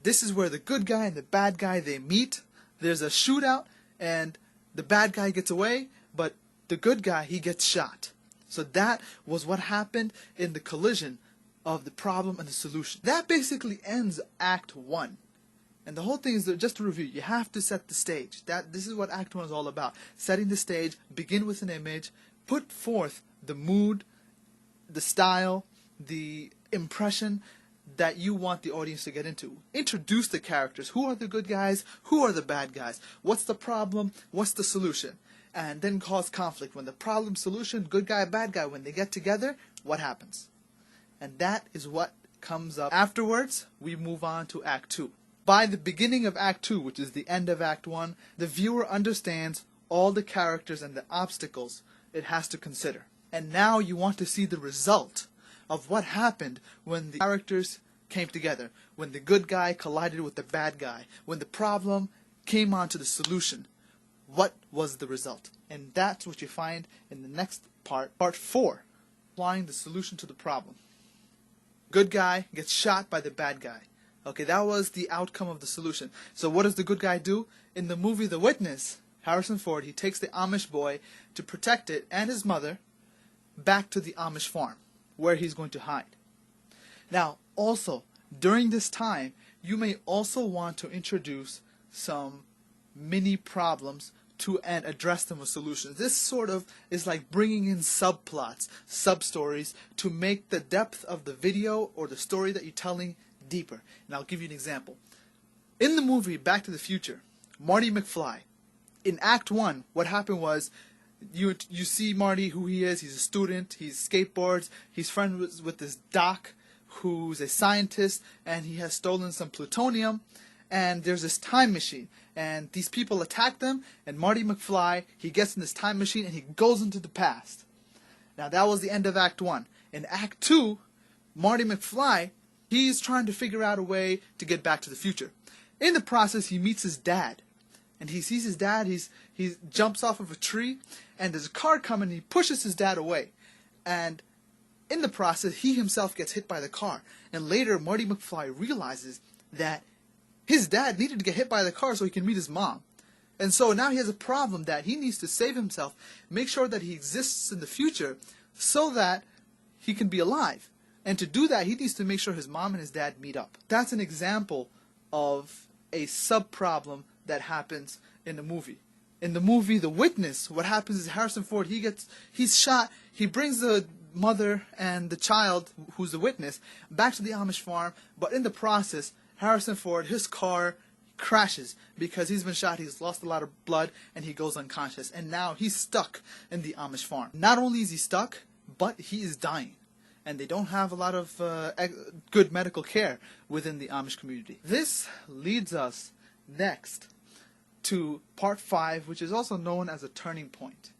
This is where the good guy and the bad guy, they meet. There's a shootout and the bad guy gets away, but the good guy, he gets shot. So that was what happened in the collision of the problem and the solution. That basically ends Act 1. And the whole thing is that, just to review, you have to set the stage. This is what Act 1 is all about. Setting the stage, begin with an image, put forth the mood, the style, the impression that you want the audience to get into. Introduce the characters. Who are the good guys? Who are the bad guys? What's the problem? What's the solution? And then cause conflict. When the problem, solution, good guy, bad guy, when they get together, what happens? And that is what comes up. Afterwards, we move on to Act 2. By the beginning of Act 2, which is the end of Act 1, the viewer understands all the characters and the obstacles it has to consider. And now you want to see the result of what happened when the characters came together, when the good guy collided with the bad guy, when the problem came on to the solution. What was the result? And that's what you find in the next part, Part 4, applying the solution to the problem. Good guy gets shot by the bad guy. Okay, that was the outcome of the solution. So what does the good guy do? In the movie The Witness, Harrison Ford, he takes the Amish boy to protect it and his mother back to the Amish farm, where he's going to hide. Now, also, during this time, you may also want to introduce some mini problems and address them with solutions. This sort of is like bringing in subplots, sub-stories, to make the depth of the video or the story that you're telling deeper. And I'll give you an example. In the movie Back to the Future, Marty McFly, in Act 1, what happened was, you see Marty, who he is. He's a student, he skateboards, he's friends with this Doc, who's a scientist, and he has stolen some plutonium, and there's this time machine, and these people attack them, and Marty McFly, he gets in this time machine, and he goes into the past. Now, that was the end of Act 1. In Act 2, Marty McFly, he's trying to figure out a way to get back to the future. In the process, he meets his dad, and he sees his dad, he jumps off of a tree, and there's a car coming, and he pushes his dad away. And in the process, he himself gets hit by the car. And later, Marty McFly realizes that his dad needed to get hit by the car so he can meet his mom. And so now he has a problem that he needs to save himself, make sure that he exists in the future so that he can be alive. And to do that, he needs to make sure his mom and his dad meet up. That's an example of a sub-problem that happens in the movie. In the movie The Witness, what happens is Harrison Ford, he's shot, he brings the mother and the child, who's the witness, back to the Amish farm, but in the process, Harrison Ford, his car crashes because he's been shot, he's lost a lot of blood, and he goes unconscious. And now he's stuck in the Amish farm. Not only is he stuck, but he is dying. And they don't have a lot of good medical care within the Amish community. This leads us next to Part 5, which is also known as a turning point.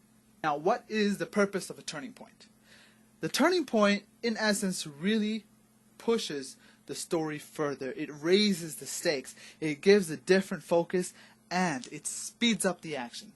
Now, what is the purpose of a turning point? The turning point, in essence, really pushes the story further. It raises the stakes. It gives a different focus, and it speeds up the action.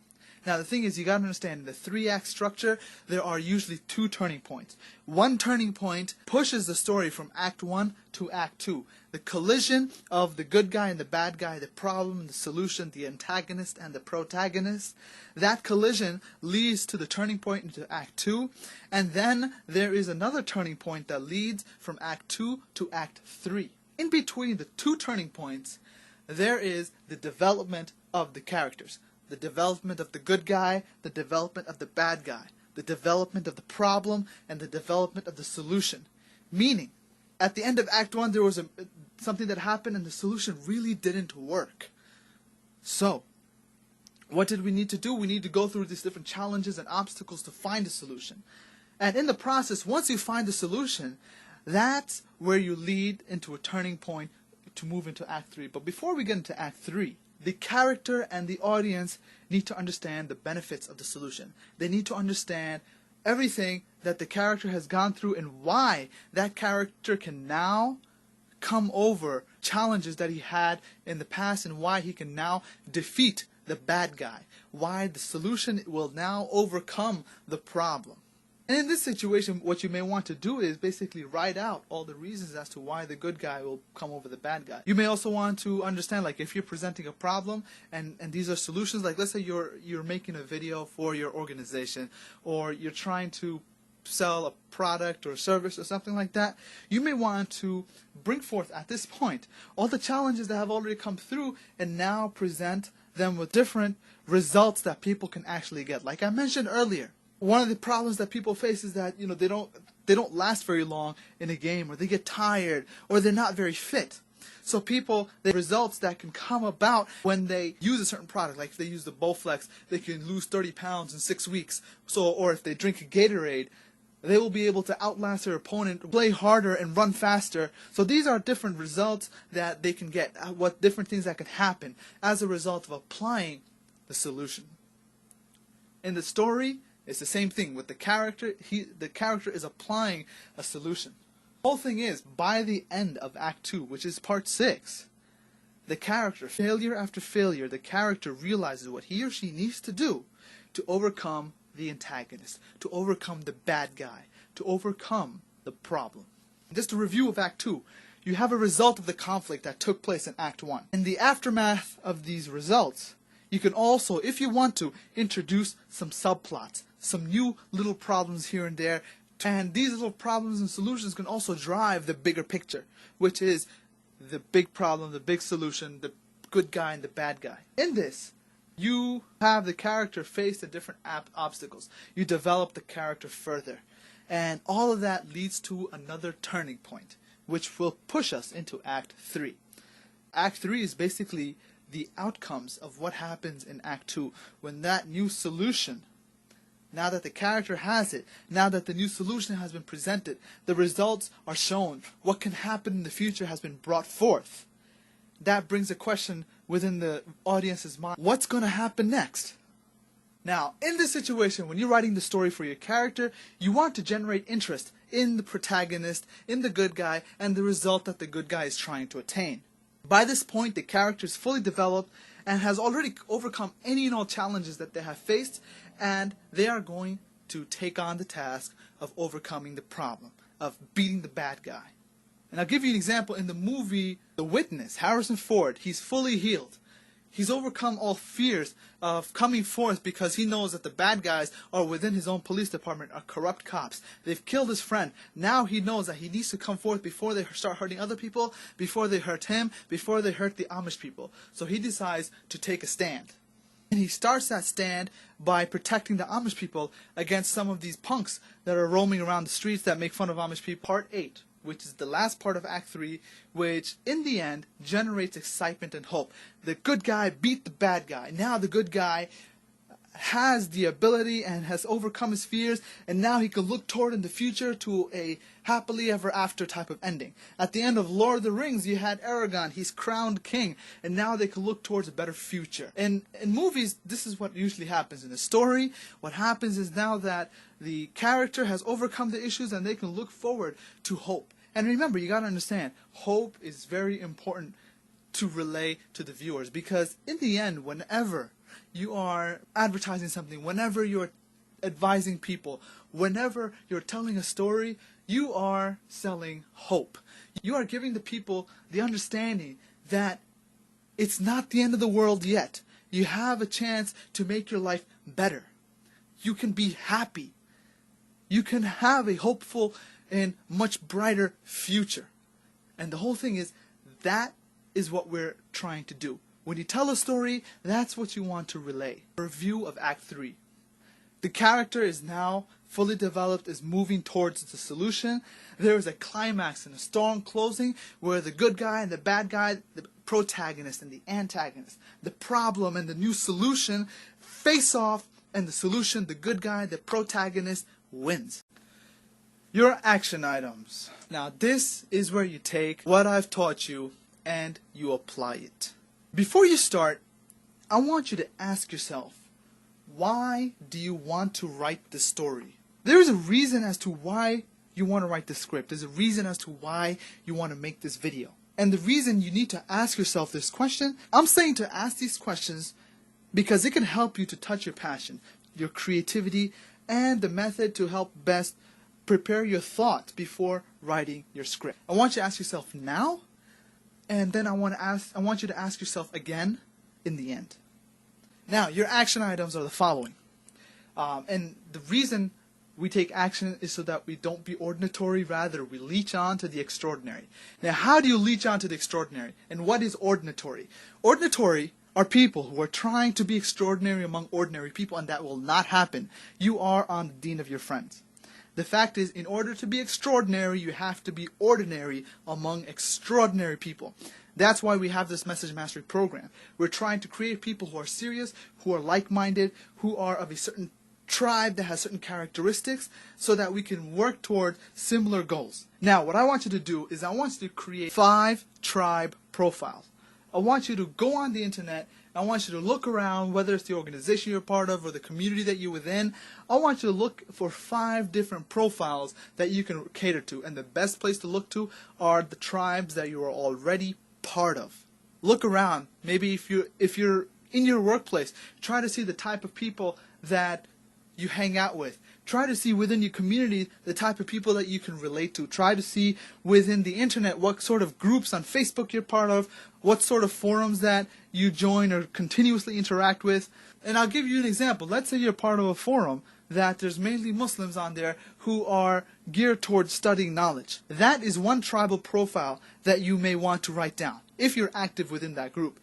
Now, the thing is, you got to understand, in the 3-act structure, there are usually 2 turning points. One turning point pushes the story from Act 1 to Act 2. The collision of the good guy and the bad guy, the problem, the solution, the antagonist and the protagonist. That collision leads to the turning point into Act 2. And then there is another turning point that leads from Act 2 to Act 3. In between the two turning points, there is the development of the characters. The development of the good guy, the development of the bad guy, the development of the problem, and the development of the solution. Meaning, at the end of Act 1, there was something that happened and the solution really didn't work. So, what did we need to do? We need to go through these different challenges and obstacles to find a solution. And in the process, once you find the solution, that's where you lead into a turning point to move into Act 3. But before we get into Act 3, the character and the audience need to understand the benefits of the solution. They need to understand everything that the character has gone through and why that character can now come over challenges that he had in the past and why he can now defeat the bad guy. Why the solution will now overcome the problem. And in this situation, what you may want to do is basically write out all the reasons as to why the good guy will come over the bad guy. You may also want to understand, like, if you're presenting a problem and these are solutions, like let's say you're making a video for your organization, or you're trying to sell a product or a service or something like that, you may want to bring forth at this point all the challenges that have already come through and now present them with different results that people can actually get. Like I mentioned earlier, one of the problems that people face is that, you know, they don't last very long in a game, or they get tired, or they're not very fit. So the results that can come about when they use a certain product, like if they use the Bowflex, they can lose 30 pounds in 6 weeks. Or if they drink a Gatorade, they will be able to outlast their opponent, play harder, and run faster. So these are different results that they can get, what different things that can happen as a result of applying the solution. In the story, it's the same thing with the character. The character is applying a solution. The whole thing is, by the end of Act 2, which is Part 6, the character, failure after failure, the character realizes what he or she needs to do to overcome the antagonist, to overcome the bad guy, to overcome the problem. Just a review of Act 2. You have a result of the conflict that took place in Act 1. In the aftermath of these results, you can also, if you want to, introduce some subplots, some new little problems here and there, and these little problems and solutions can also drive the bigger picture, which is the big problem, the big solution, the good guy and the bad guy. In this, you have the character face the different obstacles. You develop the character further. And all of that leads to another turning point, which will push us into Act 3. Act 3 is basically the outcomes of what happens in Act 2 when that new solution, now that the character has it, now that the new solution has been presented, the results are shown, what can happen in the future has been brought forth. That brings a question within the audience's mind. What's going to happen next? Now, in this situation, when you're writing the story for your character, you want to generate interest in the protagonist, in the good guy, and the result that the good guy is trying to attain. By this point, the character is fully developed and has already overcome any and all challenges that they have faced, and they are going to take on the task of overcoming the problem, of beating the bad guy. And I'll give you an example. In the movie The Witness, Harrison Ford, he's fully healed. He's overcome all fears of coming forth because he knows that the bad guys are within his own police department, are corrupt cops. They've killed his friend. Now he knows that he needs to come forth before they start hurting other people, before they hurt him, before they hurt the Amish people. So he decides to take a stand. And he starts that stand by protecting the Amish people against some of these punks that are roaming around the streets that make fun of Amish people. Part 8. Which is the last part of Act 3, which in the end generates excitement and hope. The good guy beat the bad guy. Now the good guy has the ability and has overcome his fears, and now he can look toward in the future to a happily ever after type of ending. At the end of Lord of the Rings, you had Aragorn, he's crowned king, and now they can look towards a better future. In movies, this is what usually happens. In a story, what happens is now that the character has overcome the issues and they can look forward to hope. And remember, you got to understand, hope is very important to relay to the viewers, because in the end, whenever you are advertising something, whenever you're advising people, whenever you're telling a story, you are selling hope. You are giving the people the understanding that it's not the end of the world yet. You have a chance to make your life better. You can be happy. You can have a hopeful and much brighter future. And the whole thing is, that is what we're trying to do. When you tell a story, that's what you want to relay. Review of Act 3. The character is now fully developed, is moving towards the solution. There is a climax and a strong closing where the good guy and the bad guy, the protagonist and the antagonist, the problem and the new solution face off, and the solution, the good guy, the protagonist, wins. Your action items. Now this is where you take what I've taught you and you apply it. Before you start, I want you to ask yourself, why do you want to write the story? There is a reason as to why you want to write the script. There's a reason as to why you want to make this video. And the reason you need to ask yourself this question, I'm saying to ask these questions because it can help you to touch your passion, your creativity, and the method to help best prepare your thoughts before writing your script. I want you to ask yourself now, and then I want you to ask yourself again in the end. Now, your action items are the following. And the reason we take action is so that we don't be ordinatory, rather we leech on to the extraordinary. Now, how do you leech on to the extraordinary? And what is ordinatory? Ordinatory are people who are trying to be extraordinary among ordinary people, and that will not happen. You are on the dean of your friends. The fact is, in order to be extraordinary, you have to be ordinary among extraordinary people. That's why we have this Message Mastery program. We're trying to create people who are serious, who are like-minded, who are of a certain tribe that has certain characteristics, so that we can work toward similar goals. Now, what I want you to do is I want you to create 5 tribe profiles. I want you to go on the internet. I want you to look around, whether it's the organization you're part of or the community that you're within. I want you to look for 5 different profiles that you can cater to. And the best place to look to are the tribes that you are already part of. Look around. Maybe if you're in your workplace, try to see the type of people that you hang out with. Try to see within your community the type of people that you can relate to. Try to see within the internet what sort of groups on Facebook you're part of, what sort of forums that you join or continuously interact with. And I'll give you an example. Let's say you're part of a forum that there's mainly Muslims on there who are geared towards studying knowledge. That is one tribal profile that you may want to write down if you're active within that group.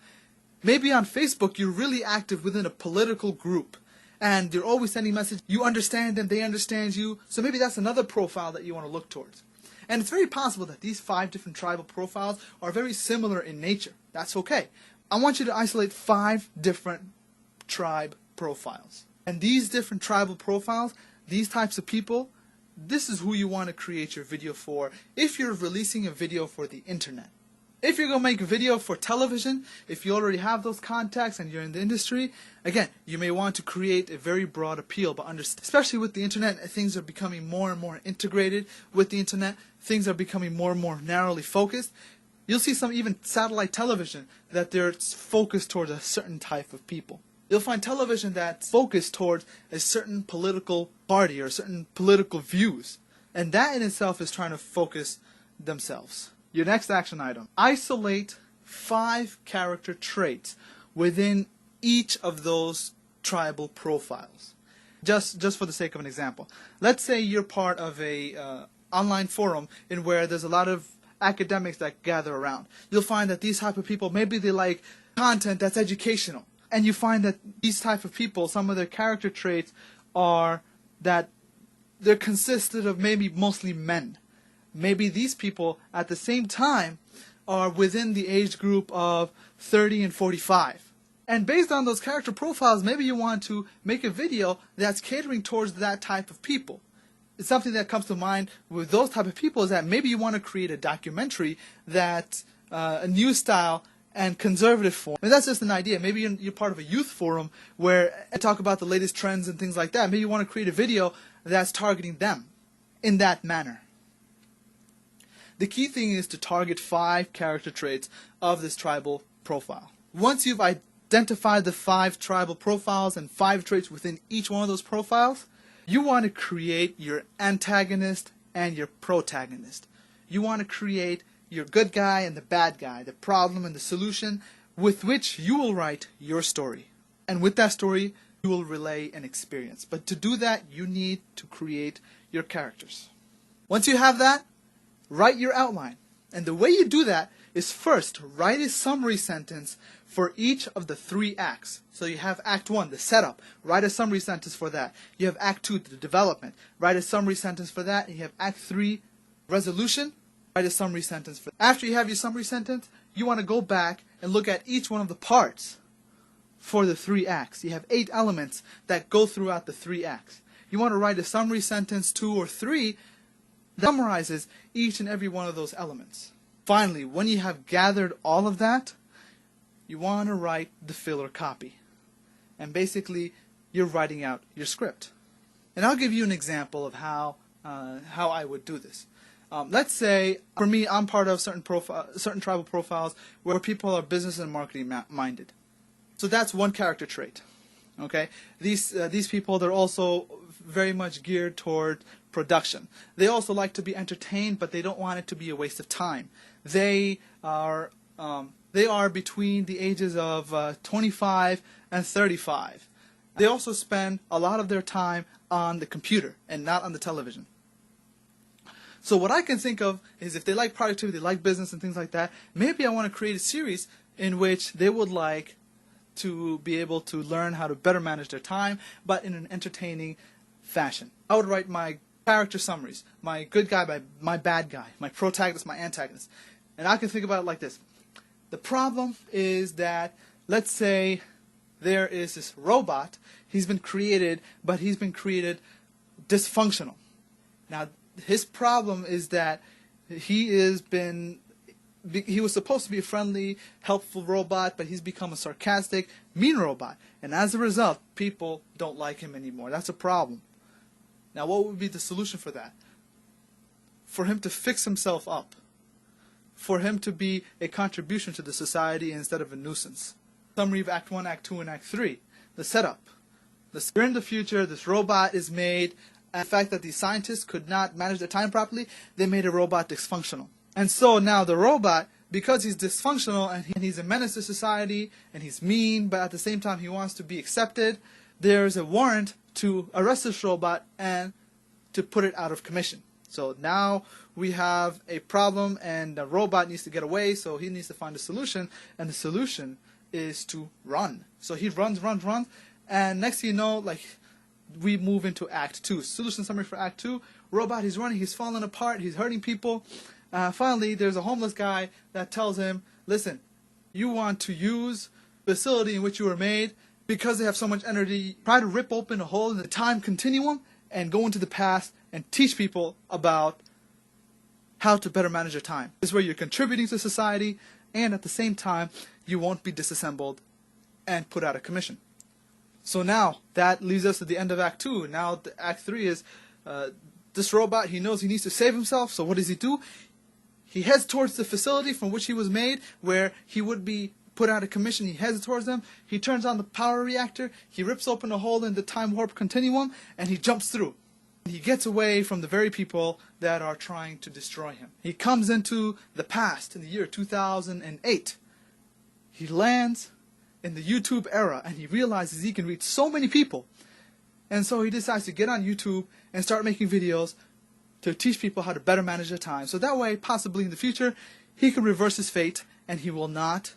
Maybe on Facebook you're really active within a political group, and you're always sending messages. You understand them, they understand you. So maybe that's another profile that you want to look towards. And it's very possible that these 5 different tribal profiles are very similar in nature. That's okay. I want you to isolate 5 different tribe profiles. And these different tribal profiles, these types of people, this is who you want to create your video for if you're releasing a video for the internet. If you're going to make a video for television, if you already have those contacts and you're in the industry, again, you may want to create a very broad appeal. But especially with the internet, things are becoming more and more integrated with the internet. Things are becoming more and more narrowly focused. You'll see some even satellite television that they're focused towards a certain type of people. You'll find television that's focused towards a certain political party or certain political views. And that in itself is trying to focus themselves. Your next action item. Isolate 5 character traits within each of those tribal profiles. Just for the sake of an example. Let's say you're part of a online forum in where there's a lot of academics that gather around. You'll find that these type of people, maybe they like content that's educational. And you find that these type of people, some of their character traits are that they're consisted of maybe mostly men. Maybe these people at the same time are within the age group of 30 and 45. And based on those character profiles, maybe you want to make a video that's catering towards that type of people. It's something that comes to mind with those type of people is that maybe you want to create a documentary that's a new style and conservative form. And that's just an idea. Maybe you're part of a youth forum where I talk about the latest trends and things like that. Maybe you want to create a video that's targeting them in that manner. The key thing is to target 5 character traits of this tribal profile. Once you've identified the 5 tribal profiles and 5 traits within each one of those profiles, you want to create your antagonist and your protagonist. You want to create your good guy and the bad guy, the problem and the solution, with which you will write your story. And with that story, you will relay an experience. But to do that, you need to create your characters. Once you have that, write your outline. And the way you do that is first write a summary sentence for each of the 3 acts. So you have Act 1, the setup. Write a summary sentence for that. You have Act 2, the development. Write a summary sentence for that. And you have Act 3, resolution. Write a summary sentence for that. After you have your summary sentence, you want to go back and look at each one of the parts for the 3 acts. You have 8 elements that go throughout the 3 acts. You want to write a summary sentence 2 or 3 that summarizes each and every one of those elements. Finally, when you have gathered all of that, you want to write the filler copy. And basically, you're writing out your script. And I'll give you an example of how I would do this. Let's say, for me, I'm part of certain tribal profiles where people are business and marketing minded. So that's one character trait. Okay, these people, they're also very much geared toward production. They also like to be entertained, but they don't want it to be a waste of time. They are between the ages of 25 and 35. They also spend a lot of their time on the computer and not on the television. So what I can think of is if they like productivity, they like business and things like that, maybe I want to create a series in which they would like to be able to learn how to better manage their time, but in an entertaining fashion. I would write my character summaries, my good guy, my bad guy, my protagonist, my antagonist. And I can think about it like this. The problem is that, let's say there is this robot, he's been created, but he's been created dysfunctional. Now, his problem is that he was supposed to be a friendly, helpful robot, but he's become a sarcastic, mean robot. And as a result, people don't like him anymore. That's a problem. Now, what would be the solution for that? For him to fix himself up. For him to be a contribution to the society instead of a nuisance. Summary of Act 1, Act 2, and Act 3. The setup. In the future, this robot is made, and the fact that these scientists could not manage their time properly, they made a robot dysfunctional. And so now the robot, because he's dysfunctional and he's a menace to society, and he's mean, but at the same time he wants to be accepted, there's a warrant to arrest this robot and to put it out of commission. So now we have a problem and the robot needs to get away, so he needs to find a solution, and the solution is to run. So he runs, and next thing you know, like, we move into Act 2. Solution summary for Act 2. Robot, he's running, he's falling apart, he's hurting people. Finally, there's a homeless guy that tells him, listen, you want to use the facility in which you were made because they have so much energy. Try to rip open a hole in the time continuum and go into the past and teach people about how to better manage their time. This is where you're contributing to society, and at the same time, you won't be disassembled and put out of commission. So now, that leads us to the end of Act 2. Now, Act 3 is this robot, he knows he needs to save himself, so what does he do? He heads towards the facility from which he was made, where he would be put out of commission. He heads towards them, he turns on the power reactor, he rips open a hole in the time warp continuum, and he jumps through. He gets away from the very people that are trying to destroy him. He comes into the past, in the year 2008. He lands in the YouTube era, and he realizes he can reach so many people. And so he decides to get on YouTube and start making videos to teach people how to better manage their time. So that way, possibly in the future, he can reverse his fate, and he will not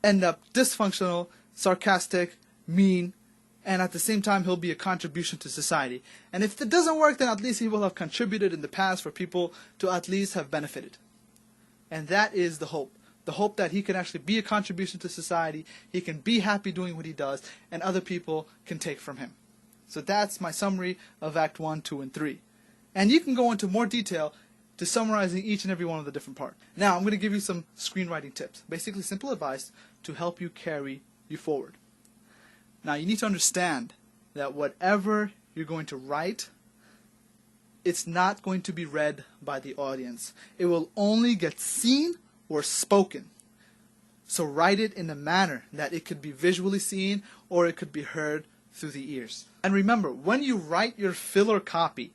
end up dysfunctional, sarcastic, mean, and at the same time, he'll be a contribution to society. And if that doesn't work, then at least he will have contributed in the past for people to at least have benefited. And that is the hope. The hope that he can actually be a contribution to society, he can be happy doing what he does, and other people can take from him. So that's my summary of Act 1, 2, and 3. And you can go into more detail to summarizing each and every one of the different parts. Now, I'm going to give you some screenwriting tips. Basically, simple advice to help you carry you forward. Now, you need to understand that whatever you're going to write, it's not going to be read by the audience. It will only get seen or spoken. So write it in a manner that it could be visually seen or it could be heard through the ears. And remember, when you write your filler copy,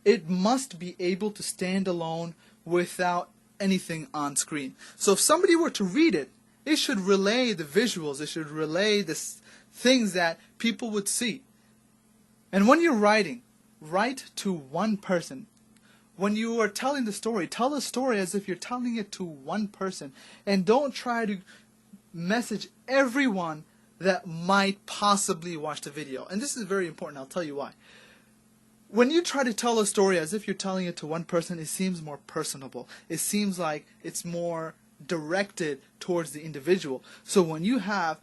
it must be able to stand alone without anything on screen. So if somebody were to read it, it should relay the visuals, it should relay the things that people would see. And when you're writing, write to one person. when you are telling the story, tell the story as if you're telling it to one person. And don't try to message everyone that might possibly watch the video. And this is very important. I'll tell you why. When you try to tell a story as if you're telling it to one person, it seems more personable. It seems like it's more directed towards the individual. So when you have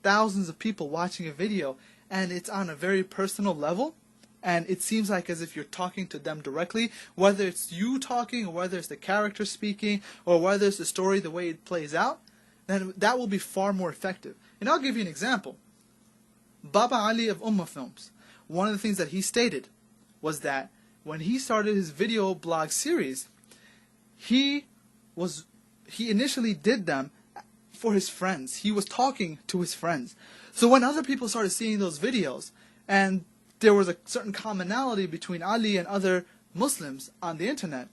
thousands of people watching a video and it's on a very personal level, and it seems like as if you're talking to them directly, whether it's you talking or whether it's the character speaking or whether it's the story, the way it plays out, then that will be far more effective. And I'll give you an example. Baba Ali of Ummah Films, one of the things that he stated was that when he started his video blog series, he initially did them for his friends. He was talking to his friends. So when other people started seeing those videos, and there was a certain commonality between Ali and other Muslims on the internet,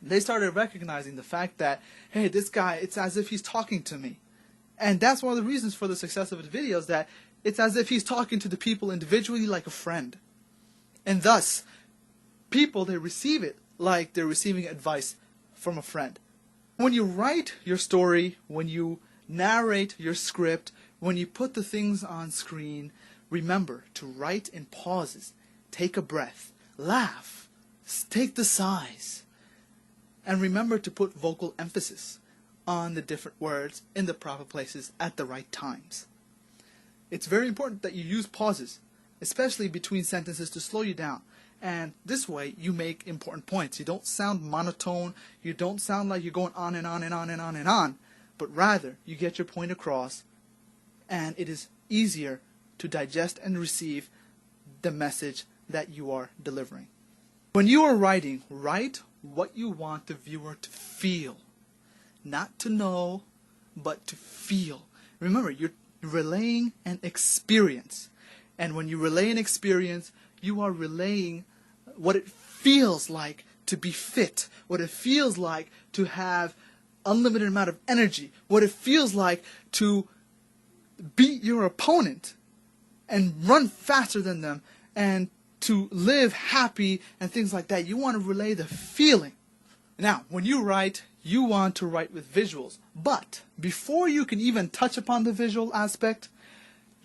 they started recognizing the fact that, hey, this guy, it's as if he's talking to me. And that's one of the reasons for the success of his videos, that it's as if he's talking to the people individually like a friend. And thus, people, they receive it like they're receiving advice from a friend. When you write your story, when you narrate your script, when you put the things on screen, remember to write in pauses. Take a breath. Laugh. Take the sighs. And remember to put vocal emphasis on the different words in the proper places at the right times. It's very important that you use pauses, especially between sentences, to slow you down. And this way, you make important points. You don't sound monotone. You don't sound like you're going on and on and on and on and on. But rather, you get your point across, and it is easier to digest and receive the message that you are delivering. When you are writing, write what you want the viewer to feel. Not to know, but to feel. Remember, you're relaying an experience. And when you relay an experience, you are relaying what it feels like to be fit, what it feels like to have unlimited amount of energy, what it feels like to beat your opponent and run faster than them and to live happy and things like that. You want to relay the feeling. Now, when you write, you want to write with visuals. But before you can even touch upon the visual aspect,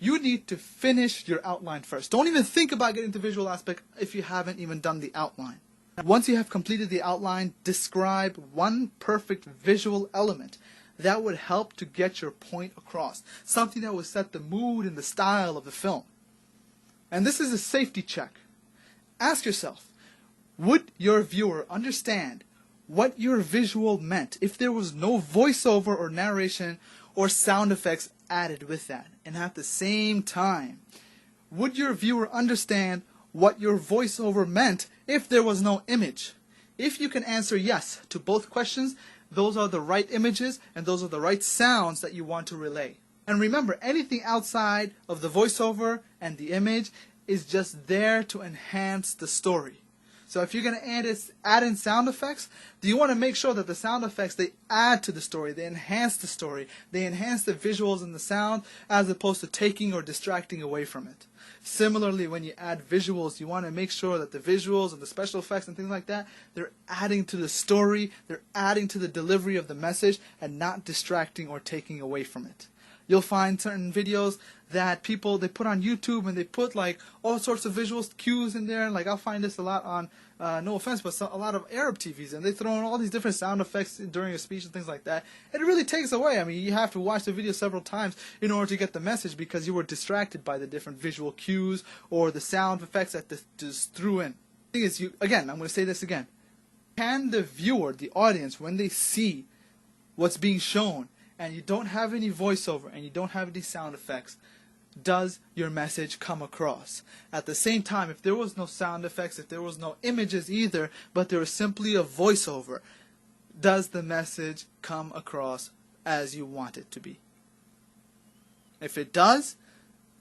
you need to finish your outline first. Don't even think about getting to visual aspect if you haven't even done the outline. Once you have completed the outline, describe one perfect visual element that would help to get your point across. Something that would set the mood and the style of the film. And this is a safety check. Ask yourself, would your viewer understand what your visual meant if there was no voiceover or narration or sound effects added with that? And at the same time, would your viewer understand what your voiceover meant if there was no image? If you can answer yes to both questions, those are the right images and those are the right sounds that you want to relay. And remember, anything outside of the voiceover and the image is just there to enhance the story. So if you're going to add in sound effects, do you want to make sure that the sound effects, they add to the story, they enhance the story, they enhance the visuals and the sound as opposed to taking or distracting away from it. Similarly, when you add visuals, you want to make sure that the visuals and the special effects and things like that, they're adding to the story, they're adding to the delivery of the message and not distracting or taking away from it. You'll find certain videos that people, they put on YouTube and they put like all sorts of visuals, cues in there. Like I'll find this a lot on, no offense, but a lot of Arab TVs, and they throw in all these different sound effects during a speech and things like that. It really takes away. I mean, you have to watch the video several times in order to get the message because you were distracted by the different visual cues or the sound effects that they just threw in. The thing is, again, I'm going to say this again. Can the viewer, the audience, when they see what's being shown, and you don't have any voiceover and you don't have any sound effects, does your message come across? At the same time, if there was no sound effects, if there was no images either, but there was simply a voiceover, does the message come across as you want it to be? If it does,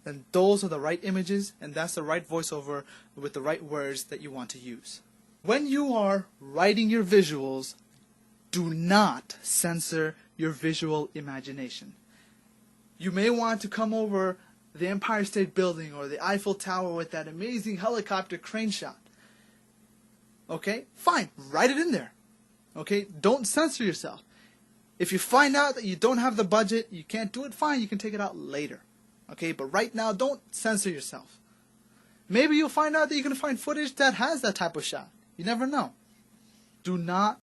then those are the right images and that's the right voiceover with the right words that you want to use. When you are writing your visuals, do not censor your visual imagination. You may want to come over the Empire State Building or the Eiffel Tower with that amazing helicopter crane shot. Okay? Fine. Write it in there. Okay? Don't censor yourself. If you find out that you don't have the budget, you can't do it, fine, you can take it out later. Okay? But right now, don't censor yourself. Maybe you'll find out that you can find footage that has that type of shot. You never know. Do not